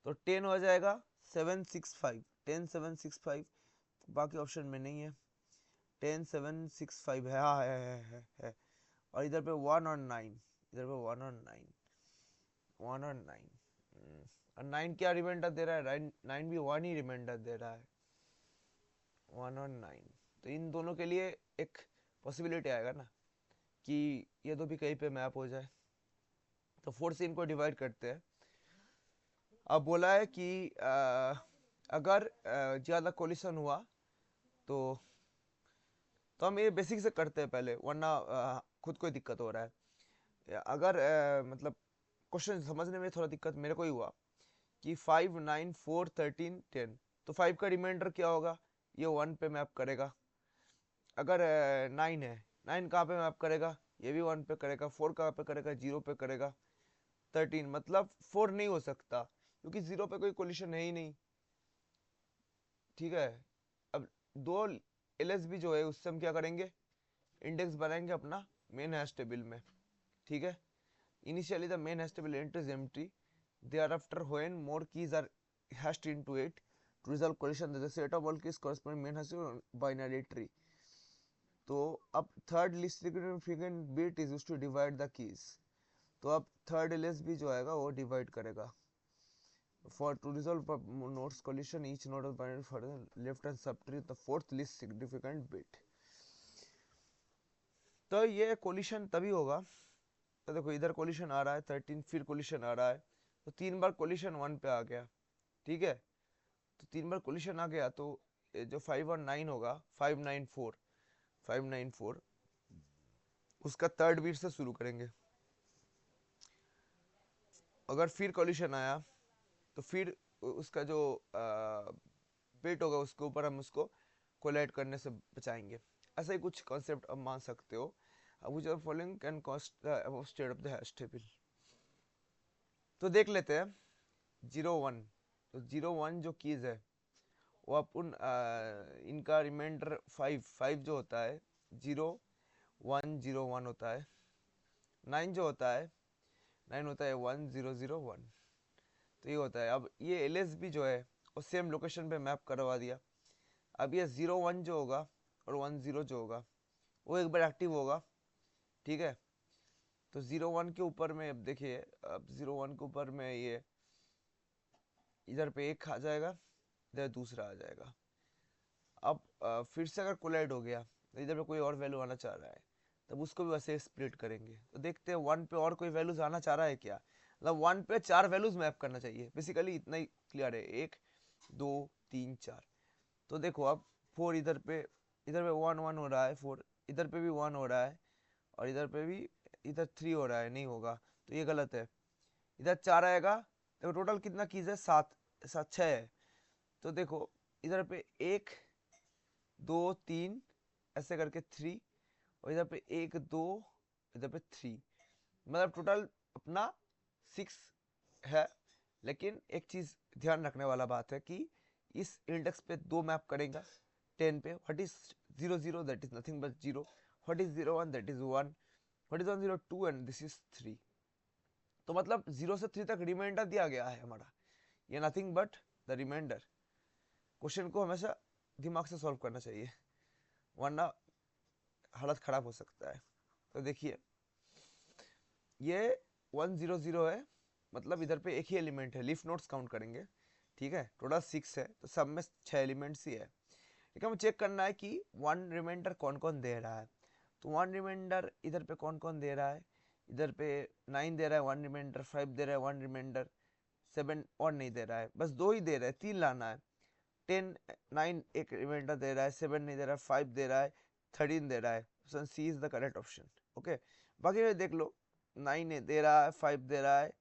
[SPEAKER 1] तो 10 हो जाएगा 7 6 5, 10 7 6 5। बाकी ऑप्शन में नहीं है। 10 7 6 5 है, हाँ है। और इधर पे 1 और 9, इधर पे 1 और 9, 1 और 9। और 9 क्या रिमाइंडर दे रहा है, 9 भी 1 ही रिमाइंडर दे रहा है, 1 और 9। तो इन दोनों के लिए एक पॉसिबिलिटी आएगा ना कि ये दो भी कहीं पे मैप हो जाए। तो 4 से इनको डिवाइड करते हैं। अब बोला है कि अगर ज़्यादा कोलिशन हुआ तो हम ये बेसिक से करते हैं पहले, वरना खुद को ही दिक्कत हो रहा है। अगर मतलब क्वेश्चन समझने में थोड़ा दिक्कत मेरे को ही हुआ कि 5 9 4 13 10। तो 5 का रिमाइंडर क्या होगा, ये 1 पे मैप करेगा। अगर 9 है, 9 कहाँ पे मैप करेगा, ये भी 1 पे करेगा। 4 कहाँ पे करेगा, 0 पे करेगा। 13 मतलब 4 नहीं हो सकता, क्योंकि 0 पे कोई कोलिशन है ही नहीं, ठीक है। अब दो एलएसबी जो है उससे हम क्या करेंगे, इंडेक्स बनाएंगे अपना मेन हैश टेबल में, ठीक है। Initially the main hash table entry is empty, thereafter when more keys are hashed into it to resolve collision the set of all keys corresponding main hash binary tree. तो अब third least significant bit is used to divide the keys. तो अब third LSB जो आएगा वो divide करेगा। For to resolve nodes collision, each node of binary further left and subtract the fourth least significant bit. तो ये collision तभी होगा, तो देखो इधर कोलिशन आ रहा है 13, फिर कोलिशन आ रहा है, तो 3 बार कोलिशन 1 पे आ गया, ठीक है। तो 3 बार कोलिशन आ गया, तो जो 5 और 9 होगा, 5 9 4, 5 9 4, उसका थर्ड बीट से शुरू करेंगे। अगर फिर कोलिशन आया तो फिर उसका जो बिट होगा उसके ऊपर हम उसको कोलाइड करने से बचाएंगे। ऐसा ही कुछ कॉन्सेप्ट अब मान सकते हो। which of the following can cause the above state of the hash table। तो देख लेते हैं 0 1। तो 0 1 जो कीज है वो अपन इनका रिमाइंडर 5 जो होता है, 0 1 0 1 होता है। 9 जो होता है, 9 होता है 1 0 0 1। तो ये होता है। अब ये एलएसबी जो है वो सेम लोकेशन पे मैप करवा दिया। अब ये 0 1 जो होगा और 1 0 जो होगा वो एक बार एक्टिव होगा, ठीक है। तो 0 1 के ऊपर में अब देखिए, अब 0 1 के ऊपर में ये इधर पे एक आ जाएगा, इधर दूसरा आ जाएगा। अब फिर से अगर कोलाइड हो गया तो इधर पे कोई और वैल्यू आना चाह रहा है, तब उसको भी वैसे स्प्लिट करेंगे। तो देखते हैं 1 पे और कोई वैल्यूज आना चाह रहा है क्या, मतलब 1 पे 4 वैल्यूज मैप करना चाहिए, बेसिकली इतना ही क्लियर है, 1 2 3 4। तो देखो अब 4 इधर पे 1 1 हो रहा है, 4 इधर पे भी 1 हो रहा है, और इधर पे भी, इधर 3 हो रहा है, नहीं होगा, तो ये गलत है। इधर 4 आएगा, देखो टोटल कितना कीज है, 7 7 6 है। तो देखो इधर पे 1 2 3 ऐसे करके 3, और इधर पे 1 2, इधर पे 3, मतलब टोटल अपना 6 है। लेकिन एक चीज ध्यान रखने वाला बात है कि इस इंडेक्स पे 2 मैप करेंगे 10 पे। What is 0 0, that is nothing but 0। What is 0 1, that is 1। What is 1 0 2, and this is 3। तो मतलब 0 से 3 तक रिमाइंडर दिया गया है हमारा, ये nothing but the remainder. Question को हमेशा दिमाग से सॉल्व करना चाहिए, वरना हालत खराब हो सकता है। तो देखिए ये 100 है, मतलब इधर पे एक ही एलिमेंट है, लीफ नोड्स काउंट करेंगे, ठीक है। टोटल 6 है, तो सब में 6 एलिमेंट्स ही है। लेकिन हमें चेक करना है कि 1 रिमाइंडर कौन कौन दे रहा है। तो 1 रिमाइंडर इधर पे कौन कौन दे रहा है, इधर पे 9 दे रहा है 1 रिमाइंडर, 5 दे रहा है 1 रिमाइंडर, 7 और नहीं दे रहा है, बस 2 ही दे रहा है, 3 लाना है। 10 9 एक रिमाइंडर दे रहा है, 7 नहीं दे रहा है, 5 दे रहा है, 13 दे रहा है। Option C is the correct option. Okay, बाकी में देख लो, 9 दे रहा है, 5 दे रहा है,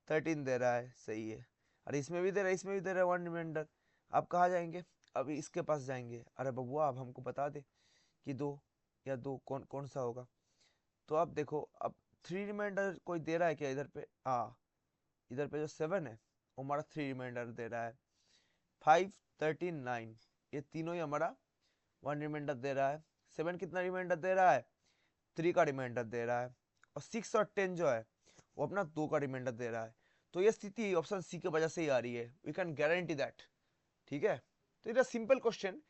[SPEAKER 1] 13 दे रहा है, सही है। अरे इसमें भी दे रहा है, इसमें भी दे रहा है 1 रिमाइंडर। आप कहाँ जाएंगे, अभी इसके पास जाएंगे, अरे बबुआ आप हमको बता दे कि 2 या 2 कौन कौन सा होगा। तो आप देखो, अब 3 रिमाइंडर कोई दे रहा है क्या इधर पे, हाँ इधर पे जो 7 है वो हमारा 3 रिमाइंडर दे रहा है। 5 13 9, ये तीनों ही हमारा 1 रिमाइंडर दे रहा है। 7 कितना रिमाइंडर दे रहा है, 3 का रिमाइंडर दे रहा है। और 6 और 10 जो है वो अपना 2 का रिमाइंडर दे रहा है। तो ये स्थिति ऑप्शन सी की वजह से ही आ रही है, वी कैन गारंटी दैट, ठीक है। तो इतना सिंपल क्वेश्चन,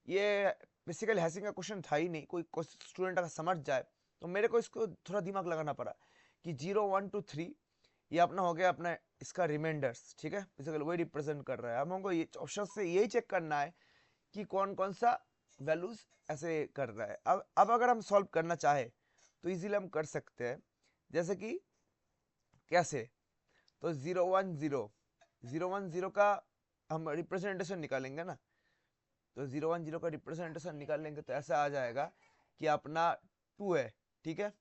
[SPEAKER 1] ये बेसिकली हैशिंग का क्वेश्चन था ही नहीं, कोई स्टूडेंट अगर समझ जाए तो मेरे को इसको थोड़ा दिमाग लगाना पड़ा कि 0 1 2 3 ये अपना हो गया अपना इसका रिमाइंडर्स, ठीक है, बेसिकली वही रिप्रेजेंट कर रहा है। अब हमको ये ऑप्शन से यही चेक करना है कि कौन कौन सा वैल्यूज ऐसे कर रहा है। अब अगर हम सॉल्व करना चाहे तो इजीली हम कर सकते हैं, जैसे कि कैसे, तो 0 1 0, 0 1 0 का हम रिप्रेजेंटेशन निकालेंगे ना। तो 0 1 0 का रिप्रेजेंटेशन निकालेंगे तो ऐसा आ जाएगा कि अपना 2 है, ठीक है।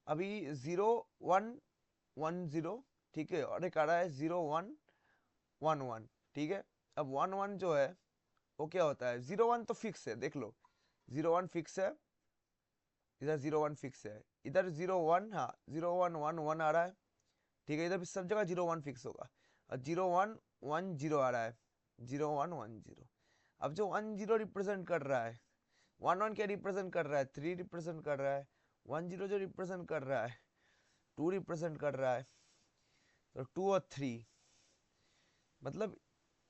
[SPEAKER 1] अभी 0 1 1 0, ठीक है, और एक आ रहा है 0 1 1 1, ठीक है। अब 1 1 जो है वो क्या होता है, 0 1 तो फिक्स है, देख लो 0 1 फिक्स है, इधर 0 1 फिक्स है, इधर 0 1, हाँ 0 1 1 1 आ रहा है, ठीक है। इधर भी सब जगह 0 1 फिक्स होगा, और 0 1 1 0 आ रहा है, 0 1 1 0। अब जो 1 0 रिप्रेजेंट कर रहा है, 1 1 क्या रिप्रेजेंट कर रहा है, 3 रिप्रेजेंट कर रहा है, 1 0 जो रिप्रेजेंट कर रहा है 2 रिप्रेजेंट कर रहा है। तो 2 और 3, मतलब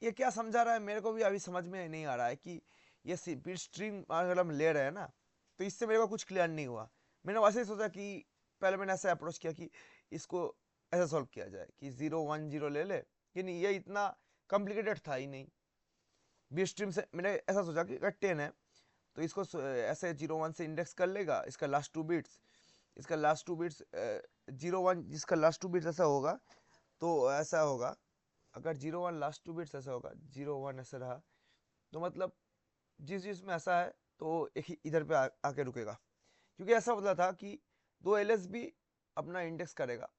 [SPEAKER 1] ये क्या समझा रहा है मेरे को भी अभी समझ में नहीं आ रहा है कि ये बिट स्ट्रिंग अगर हम ले रहे हैं ना, तो इससे मेरे को कुछ क्लियर नहीं हुआ। मैंने वैसे ही सोचा कि पहले मैंने ऐसा अप्रोच किया कि इसको ऐसा सॉल्व किया जाए कि 0 1 0 ले ले, लेकिन ये इतना कॉम्प्लिकेटेड था ही नहीं। बिट स्ट्रिंग से मैंने ऐसा सोचा कि अगर 10 है तो इसको ऐसे 0 1 से इंडेक्स कर लेगा, इसका लास्ट 2 बिट्स, इसका लास्ट 2 बिट्स 0 1, जिसका लास्ट 2 बिट्स ऐसा होगा तो ऐसा होगा, अगर 0 1 लास्ट 2 बिट्स ऐसा होगा, 0 1 ऐसा रहा, तो मतलब जिस चीज में ऐसा है तो एक ही इधर पे आके रुकेगा। क्योंकि ऐसा होता था कि 2 LSB अपना इंडेक्स करेगा।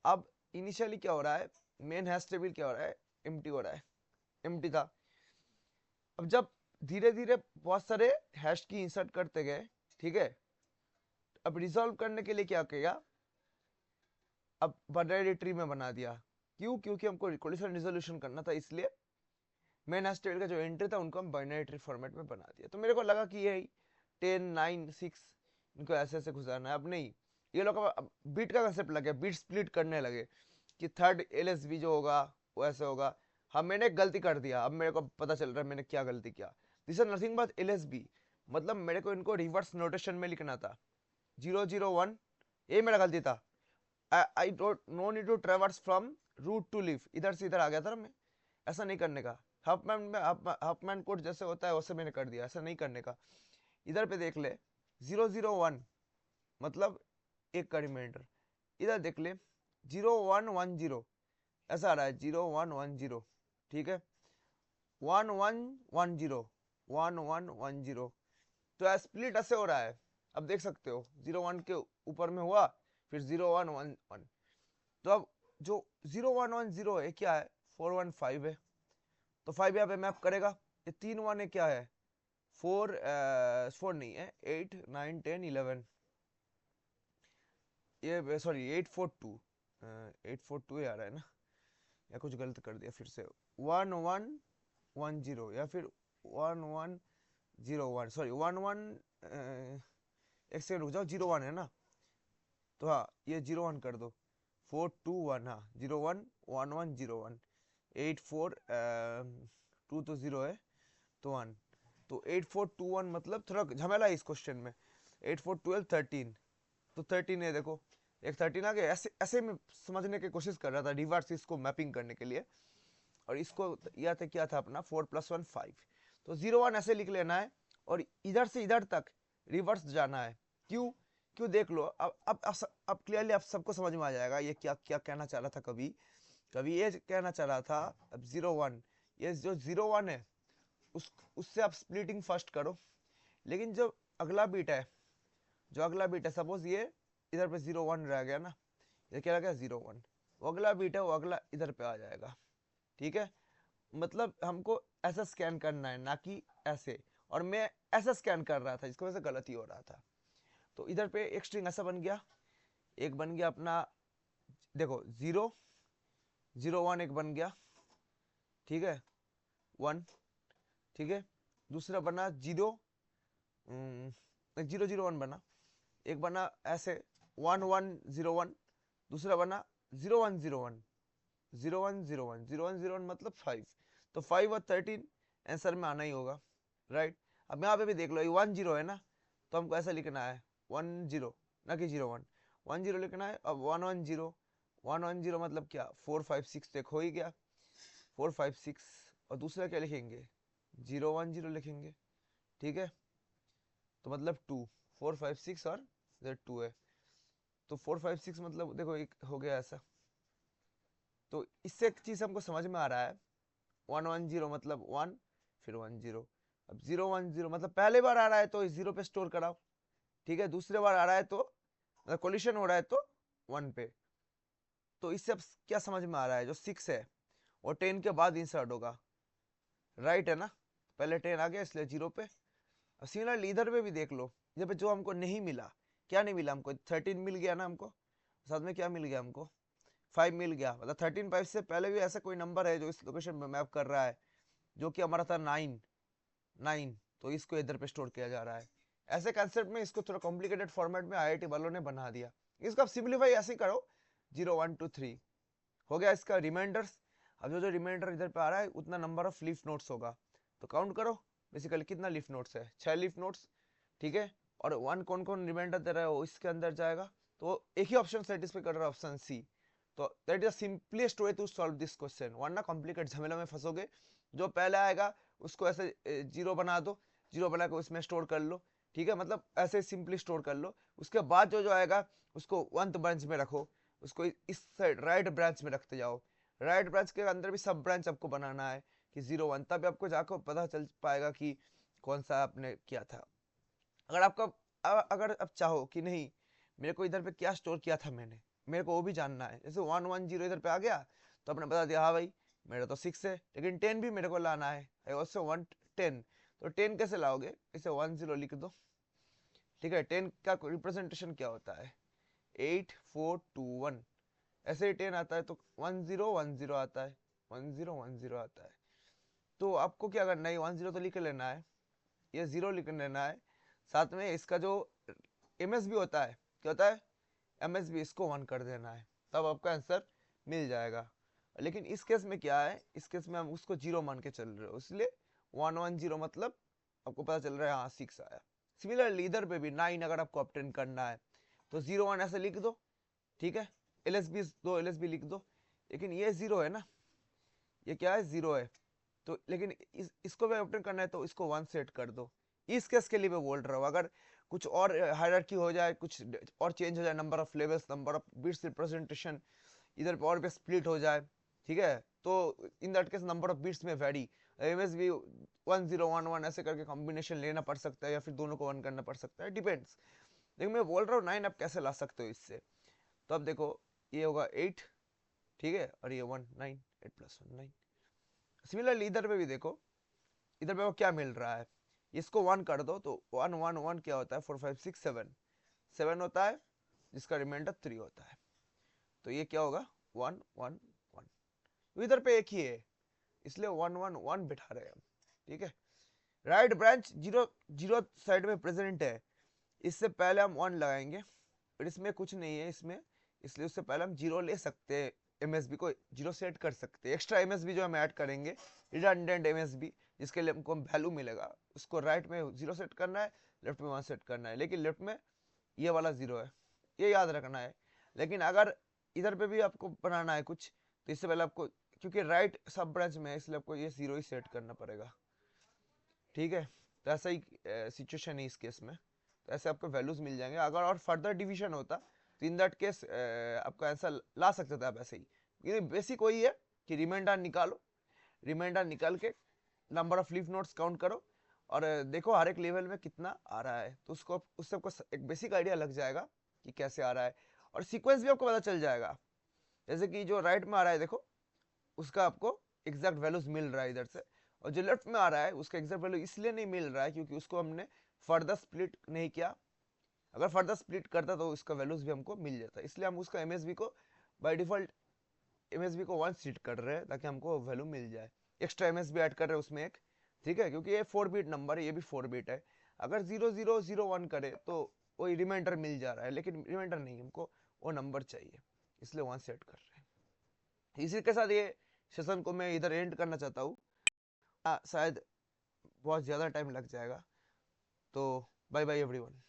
[SPEAKER 1] अब इनिशियली क्या हो रहा है, मेन हैश टेबल क्या हो रहा है, एम्प्टी हो रहा है, एम्प्टी था। अब जब धीरे धीरे बहुत सारे हैश की इंसर्ट करते गए, ठीक है, अब रिजॉल्व करने के लिए क्या किया, अब बाइनरी ट्री में बना दिया। क्यों, क्योंकि हमको कोलिशन रिजोल्यूशन करना था, इसलिए मेन हैश टेबल का जो एंट्री था उनको हम बाइनरी ट्री फॉर्मेट में बना दिया। तो मेरे को लगा कि यही 10 9 6 इनको ऐसे ऐसे गुजारना है। अब नहीं, ये लोग अब बीट का कंसेप्ट लग गया, बीट स्प्लिट करने लगे कि थर्ड LSB जो होगा वो ऐसे होगा। हाँ मैंने एक गलती कर दिया, अब मेरे को पता चल रहा है मैंने क्या गलती किया। This is nothing but LSB, मतलब मेरे को इनको रिवर्स नोटेशन में लिखना था, 0 0 1, ये मेरा गलती था। I don't know need to traverse from root to leaf, इधर से इधर आ गया था ना मैं, ऐसा नहीं करने का। हाफमैन में हाफमैन कोड जैसे होता है वैसे मैंने कर दिया, ऐसा नहीं करने का। इधर पे देख ले 0 0 1, मतलब एक का रिमाइंडर। इधर देख ले 0 1 1 0, ऐसा आ रहा है 0 1 1 0, ठीक है, 1 1 1 0, 1 1 1 0। तो स्प्लिट ऐसे हो रहा है, अब देख सकते हो 0 1 के ऊपर में हुआ, फिर 0 1 1 1। तो अब जो 0 1 1 0 है क्या है, 4 1 5 है, तो 5 यहाँ पे मैप करेगा, ये 3 1 है, क्या है 4 4 नहीं है, 8 9 10 11, ये सॉरी 842, 842 आ रहा है ना, या कुछ गलत कर दिया फिर से, 1110 या फिर 1101, सॉरी 11 एक सेकंड रुक जाओ, 01 है ना, तो हाँ ये 01 कर दो, 421, हाँ 01 1101, 84 2 तो 0 है, तो 1, तो 8421 मतलब थोड़ा झमेला है इस क्वेश्चन में, 8412 13, तो 13 है देखो, एक 13 आ गया, ऐसे ऐसे में समझने की कोशिश कर रहा था रिवर्स इसको मैपिंग करने के लिए, और इसको यह था क्या था अपना 4 + 1 5, तो 01 ऐसे लिख लेना है, और इधर से इधर तक रिवर्स जाना है, क्यों क्यों देख लो, अब क्लियरली आप सबको समझ में आ जाएगा ये क्या क्या कहना चाह रहा था, कभी कभी ये कहना चाह रहा था, अब 01, ये जो 01 है उससे आप स्प्लिटिंग फर्स्ट करो, लेकिन जो अगला बीट है, सपोज ये इधर पे 01 रह गया ना, ये क्या रह गया 01, वो अगला बीट है, वो अगला इधर पे आ जाएगा, ठीक है, मतलब हमको ऐसा स्कैन करना है ना कि ऐसे, और मैं ऐसा स्कैन कर रहा था, इसको वजह से गलती हो रहा था, तो इधर पे एक स्ट्रिंग ऐसा बन गया, एक बन गया अपना, देखो 0 01 एक बन गया, ठीक है 1, ठीक है, दूसरा बना 0 0 0 1 बना, एक बना ऐसे 1101, दूसरा बना 0101, 0101 मतलब 5, तो 5 और 13 आंसर में आना ही होगा, राइट। अब यहाँ पे भी देख लो, ये 10 है ना, तो हमको ऐसा लिखना है 10, ना कि 01, 10 लिखना है, अब 110 मतलब क्या 4 5 6 तक हो ही गया, 4 5 6, और दूसरा क्या लिखेंगे 010 लिखेंगे, ठीक है, तो मतलब 2, 4 5 6 और इधर 2 है, तो 4 5 6 मतलब देखो एक हो गया ऐसा, तो इससे एक चीज हमको समझ में आ रहा है, 110 मतलब 1, फिर 10, अब 010 मतलब पहले बार आ रहा है तो इस 0 पे स्टोर कराओ, ठीक है, दूसरे बार आ रहा है तो मतलब कोलिशन हो रहा है तो 1 पे, तो इससे अब क्या समझ में आ रहा है, जो 6 है वो 10 के बाद इंसर्ट होगा, राइट है ना, पहले 10 आ गया इसलिए 0 पे, अब सिमिलरली इधर पे भी देख लो, इधर पे जो हमको नहीं मिला, क्या नहीं मिला हमको, 13 मिल गया ना हमको, साथ में क्या मिल गया हमको 5 मिल गया, मतलब 13 5 से पहले भी ऐसा कोई नंबर है जो इस लोकेशन पे मैप कर रहा है, जो कि हमारा था 9, तो इसको इधर पे स्टोर किया जा रहा है, ऐसे कंसेप्ट में इसको थोड़ा कॉम्प्लिकेटेड फॉर्मेट में आईआईटी वालों ने बना दिया, इसको आप सिंप्लीफाई ऐसे ही करो, 0 1 2 3 हो गया इसका रिमाइंडर्स, अब जो जो रिमाइंडर इधर पे आ रहा है उतना नंबर ऑफ लीफ नोट्स होगा, तो काउंट करो बेसिकली कितना लीफ नोट्स है, 6 लीफ नोट्स, ठीक है, और 1 कौन कौन रिमाइंडर दे रहा है वो इसके अंदर जाएगा, तो एक ही ऑप्शन सेटिस्फाई कर रहा है, ऑप्शन सी, तो that is simplest way to solve this question, वरना कॉम्प्लिकेट झमेला में फंसोगे, जो पहले आएगा उसको ऐसे 0 बना दो, 0 बना के उसमें स्टोर कर लो, ठीक है, मतलब ऐसे सिंपली स्टोर कर लो, उसके बाद जो जो आएगा उसको 1th ब्रांच में रखो, उसको इस साइड राइट ब्रांच में रखते जाओ, राइट ब्रांच के अंदर भी सब ब्रांच आपको बनाना है कि 0 1, तब आपको जाकर पता चल पाएगा कि कौन सा आपने किया था, अगर आपका अगर आप चाहो कि नहीं मेरे को इधर पे क्या स्टोर किया था मैंने, मेरे को वो भी जानना है, जैसे 110 इधर पे आ गया तो आपने बता दिया हाँ भाई मेरा तो 6 है, लेकिन 10 भी मेरे को लाना है, आई ऑल्सो वांट 10, तो 10 कैसे लाओगे, इसे 10 लिख दो, ठीक है, 10 का रिप्रेजेंटेशन क्या होता है 8421, ऐसे ही 10 आता है तो 1010 आता है, 1010 आता है, तो आपको क्या करना है 10 तो लिख लेना है, ये 0 लिख लेना है, साथ में इसका जो एमएसबी होता है, क्या होता है एमएसबी, इसको 1 कर देना है, तब आपका आंसर मिल जाएगा, लेकिन इस केस में क्या है, इस केस में हम उसको 0 मान के चल रहे हो, इसलिए 110 मतलब आपको पता चल रहा है हाँ 6 आया, सिमिलरली इधर पे भी 9 अगर आपको ऑब्टेन करना है तो 01 ऐसे लिख दो, ठीक है, एलएसबी दो एलएसबी लिख दो, लेकिन ये 0 है ना, ये क्या है 0 है, तो लेकिन इसको भी ऑब्टेन करना है तो इसको 1 सेट कर दो, इस केस के लिए मैं बोल रहा हूँ, अगर कुछ और हायरार्की हो जाए, कुछ और चेंज हो जाए, number of levels, number of bits representation इधर पे और पे स्प्लिट हो जाए, ठीक है, तो in that case number of bits में वेरी, एमएसबी 1011 ऐसे करके कॉम्बिनेशन लेना पड़ सकता है, या फिर दोनों को 1 करना पड़ सकता है, डिपेंड्स, लेकिन मैं बोल रहा हूँ 9 आप कैसे ला सकते हो इससे, तो अब देखो ये होगा 8, ठीक है, और ये 1 9, 8 + 1 9, सिमिलरली इधर पे भी देखो इधर पे वो क्या मिल रहा है, इसको 1 कर दो तो 1 1 1 क्या होता है, 4 5 6 7 7 होता है, जिसका रिमाइंडर 3 होता है। तो ये क्या होगा, 1 1 1। इधर पे एक ही है इसलिए 1 1 1 बिठा रहे हैं हम, ठीक है। राइट ब्रांच 0 0 साइड में प्रेजेंट है, इससे पहले हम 1 लगाएंगे, पर इसमें कुछ नहीं है इसमें, इसलिए उससे पहले हम 0 ले सकते हैं, एमएसबी को 0 सेट कर सकते हैं। एक्स्ट्रा एमएसबी जो हम ऐड करेंगे, रिडंडेंट एमएसबी, जिसके लिए हमको वैल्यू मिलेगा, उसको राइट में 0 सेट करना है, लेफ्ट में 1 सेट करना है। लेकिन लेफ्ट में ये वाला 0 है, ये याद रखना है। लेकिन अगर इधर पे भी आपको बनाना है कुछ, तो इससे पहले आपको, क्योंकि राइट सब ब्रांच में है इसलिए आपको ये 0 ही सेट करना पड़ेगा, ठीक है। तो ऐसा ही सिचुएशन है इस केस में, तो ऐसे आपको वैल्यूज मिल जाएंगे। अगर और फर्दर डिवीजन होता तो इन दैट केस आपका आंसर ला सकते थे आप ऐसे ही, लेकिन बेसिक वही है कि रिमाइंडर निकालो, रिमाइंडर निकाल के number of leaf notes count करो और देखो हर एक लेवल में कितना आ रहा है, तो उसको उससे आपको एक बेसिक आइडिया लग जाएगा कि कैसे आ रहा है, और सीक्वेंस भी आपको पता चल जाएगा। जैसे कि जो राइट में आ रहा है देखो, उसका आपको एग्जैक्ट वैल्यूज मिल रहा है इधर से, और जो लेफ्ट में आ रहा है उसका एग्जैक्ट वैल्यू इसलिए नहीं मिल रहा है क्योंकि उसको हमने फर्दर स्प्लिट नहीं किया। अगर फर्दर स्प्लिट करता तो उसका वैल्यूज भी हमको मिल जाता, इसलिए हम उसका एमएसबी को बाय डिफॉल्ट एमएसबी को 1 सेट कर रहे हैं ताकि हमको वैल्यू मिल जाए। एक्स्ट्रा एमएसबी ऐड कर रहे हैं उसमें एक, ठीक है, क्योंकि ये 4 बिट नंबर है, ये भी 4 बिट है। अगर 0 0 0 1 करे तो वही रिमाइंडर मिल जा रहा है, लेकिन रिमाइंडर नहीं, हमको वो नंबर चाहिए, इसलिए 1 सेट कर रहे हैं। इसी के साथ ये सेशन को मैं इधर एंड करना चाहता हूँ, शायद बहुत ज़्यादा टाइम लग जाएगा। तो बाय बाय एवरीवन।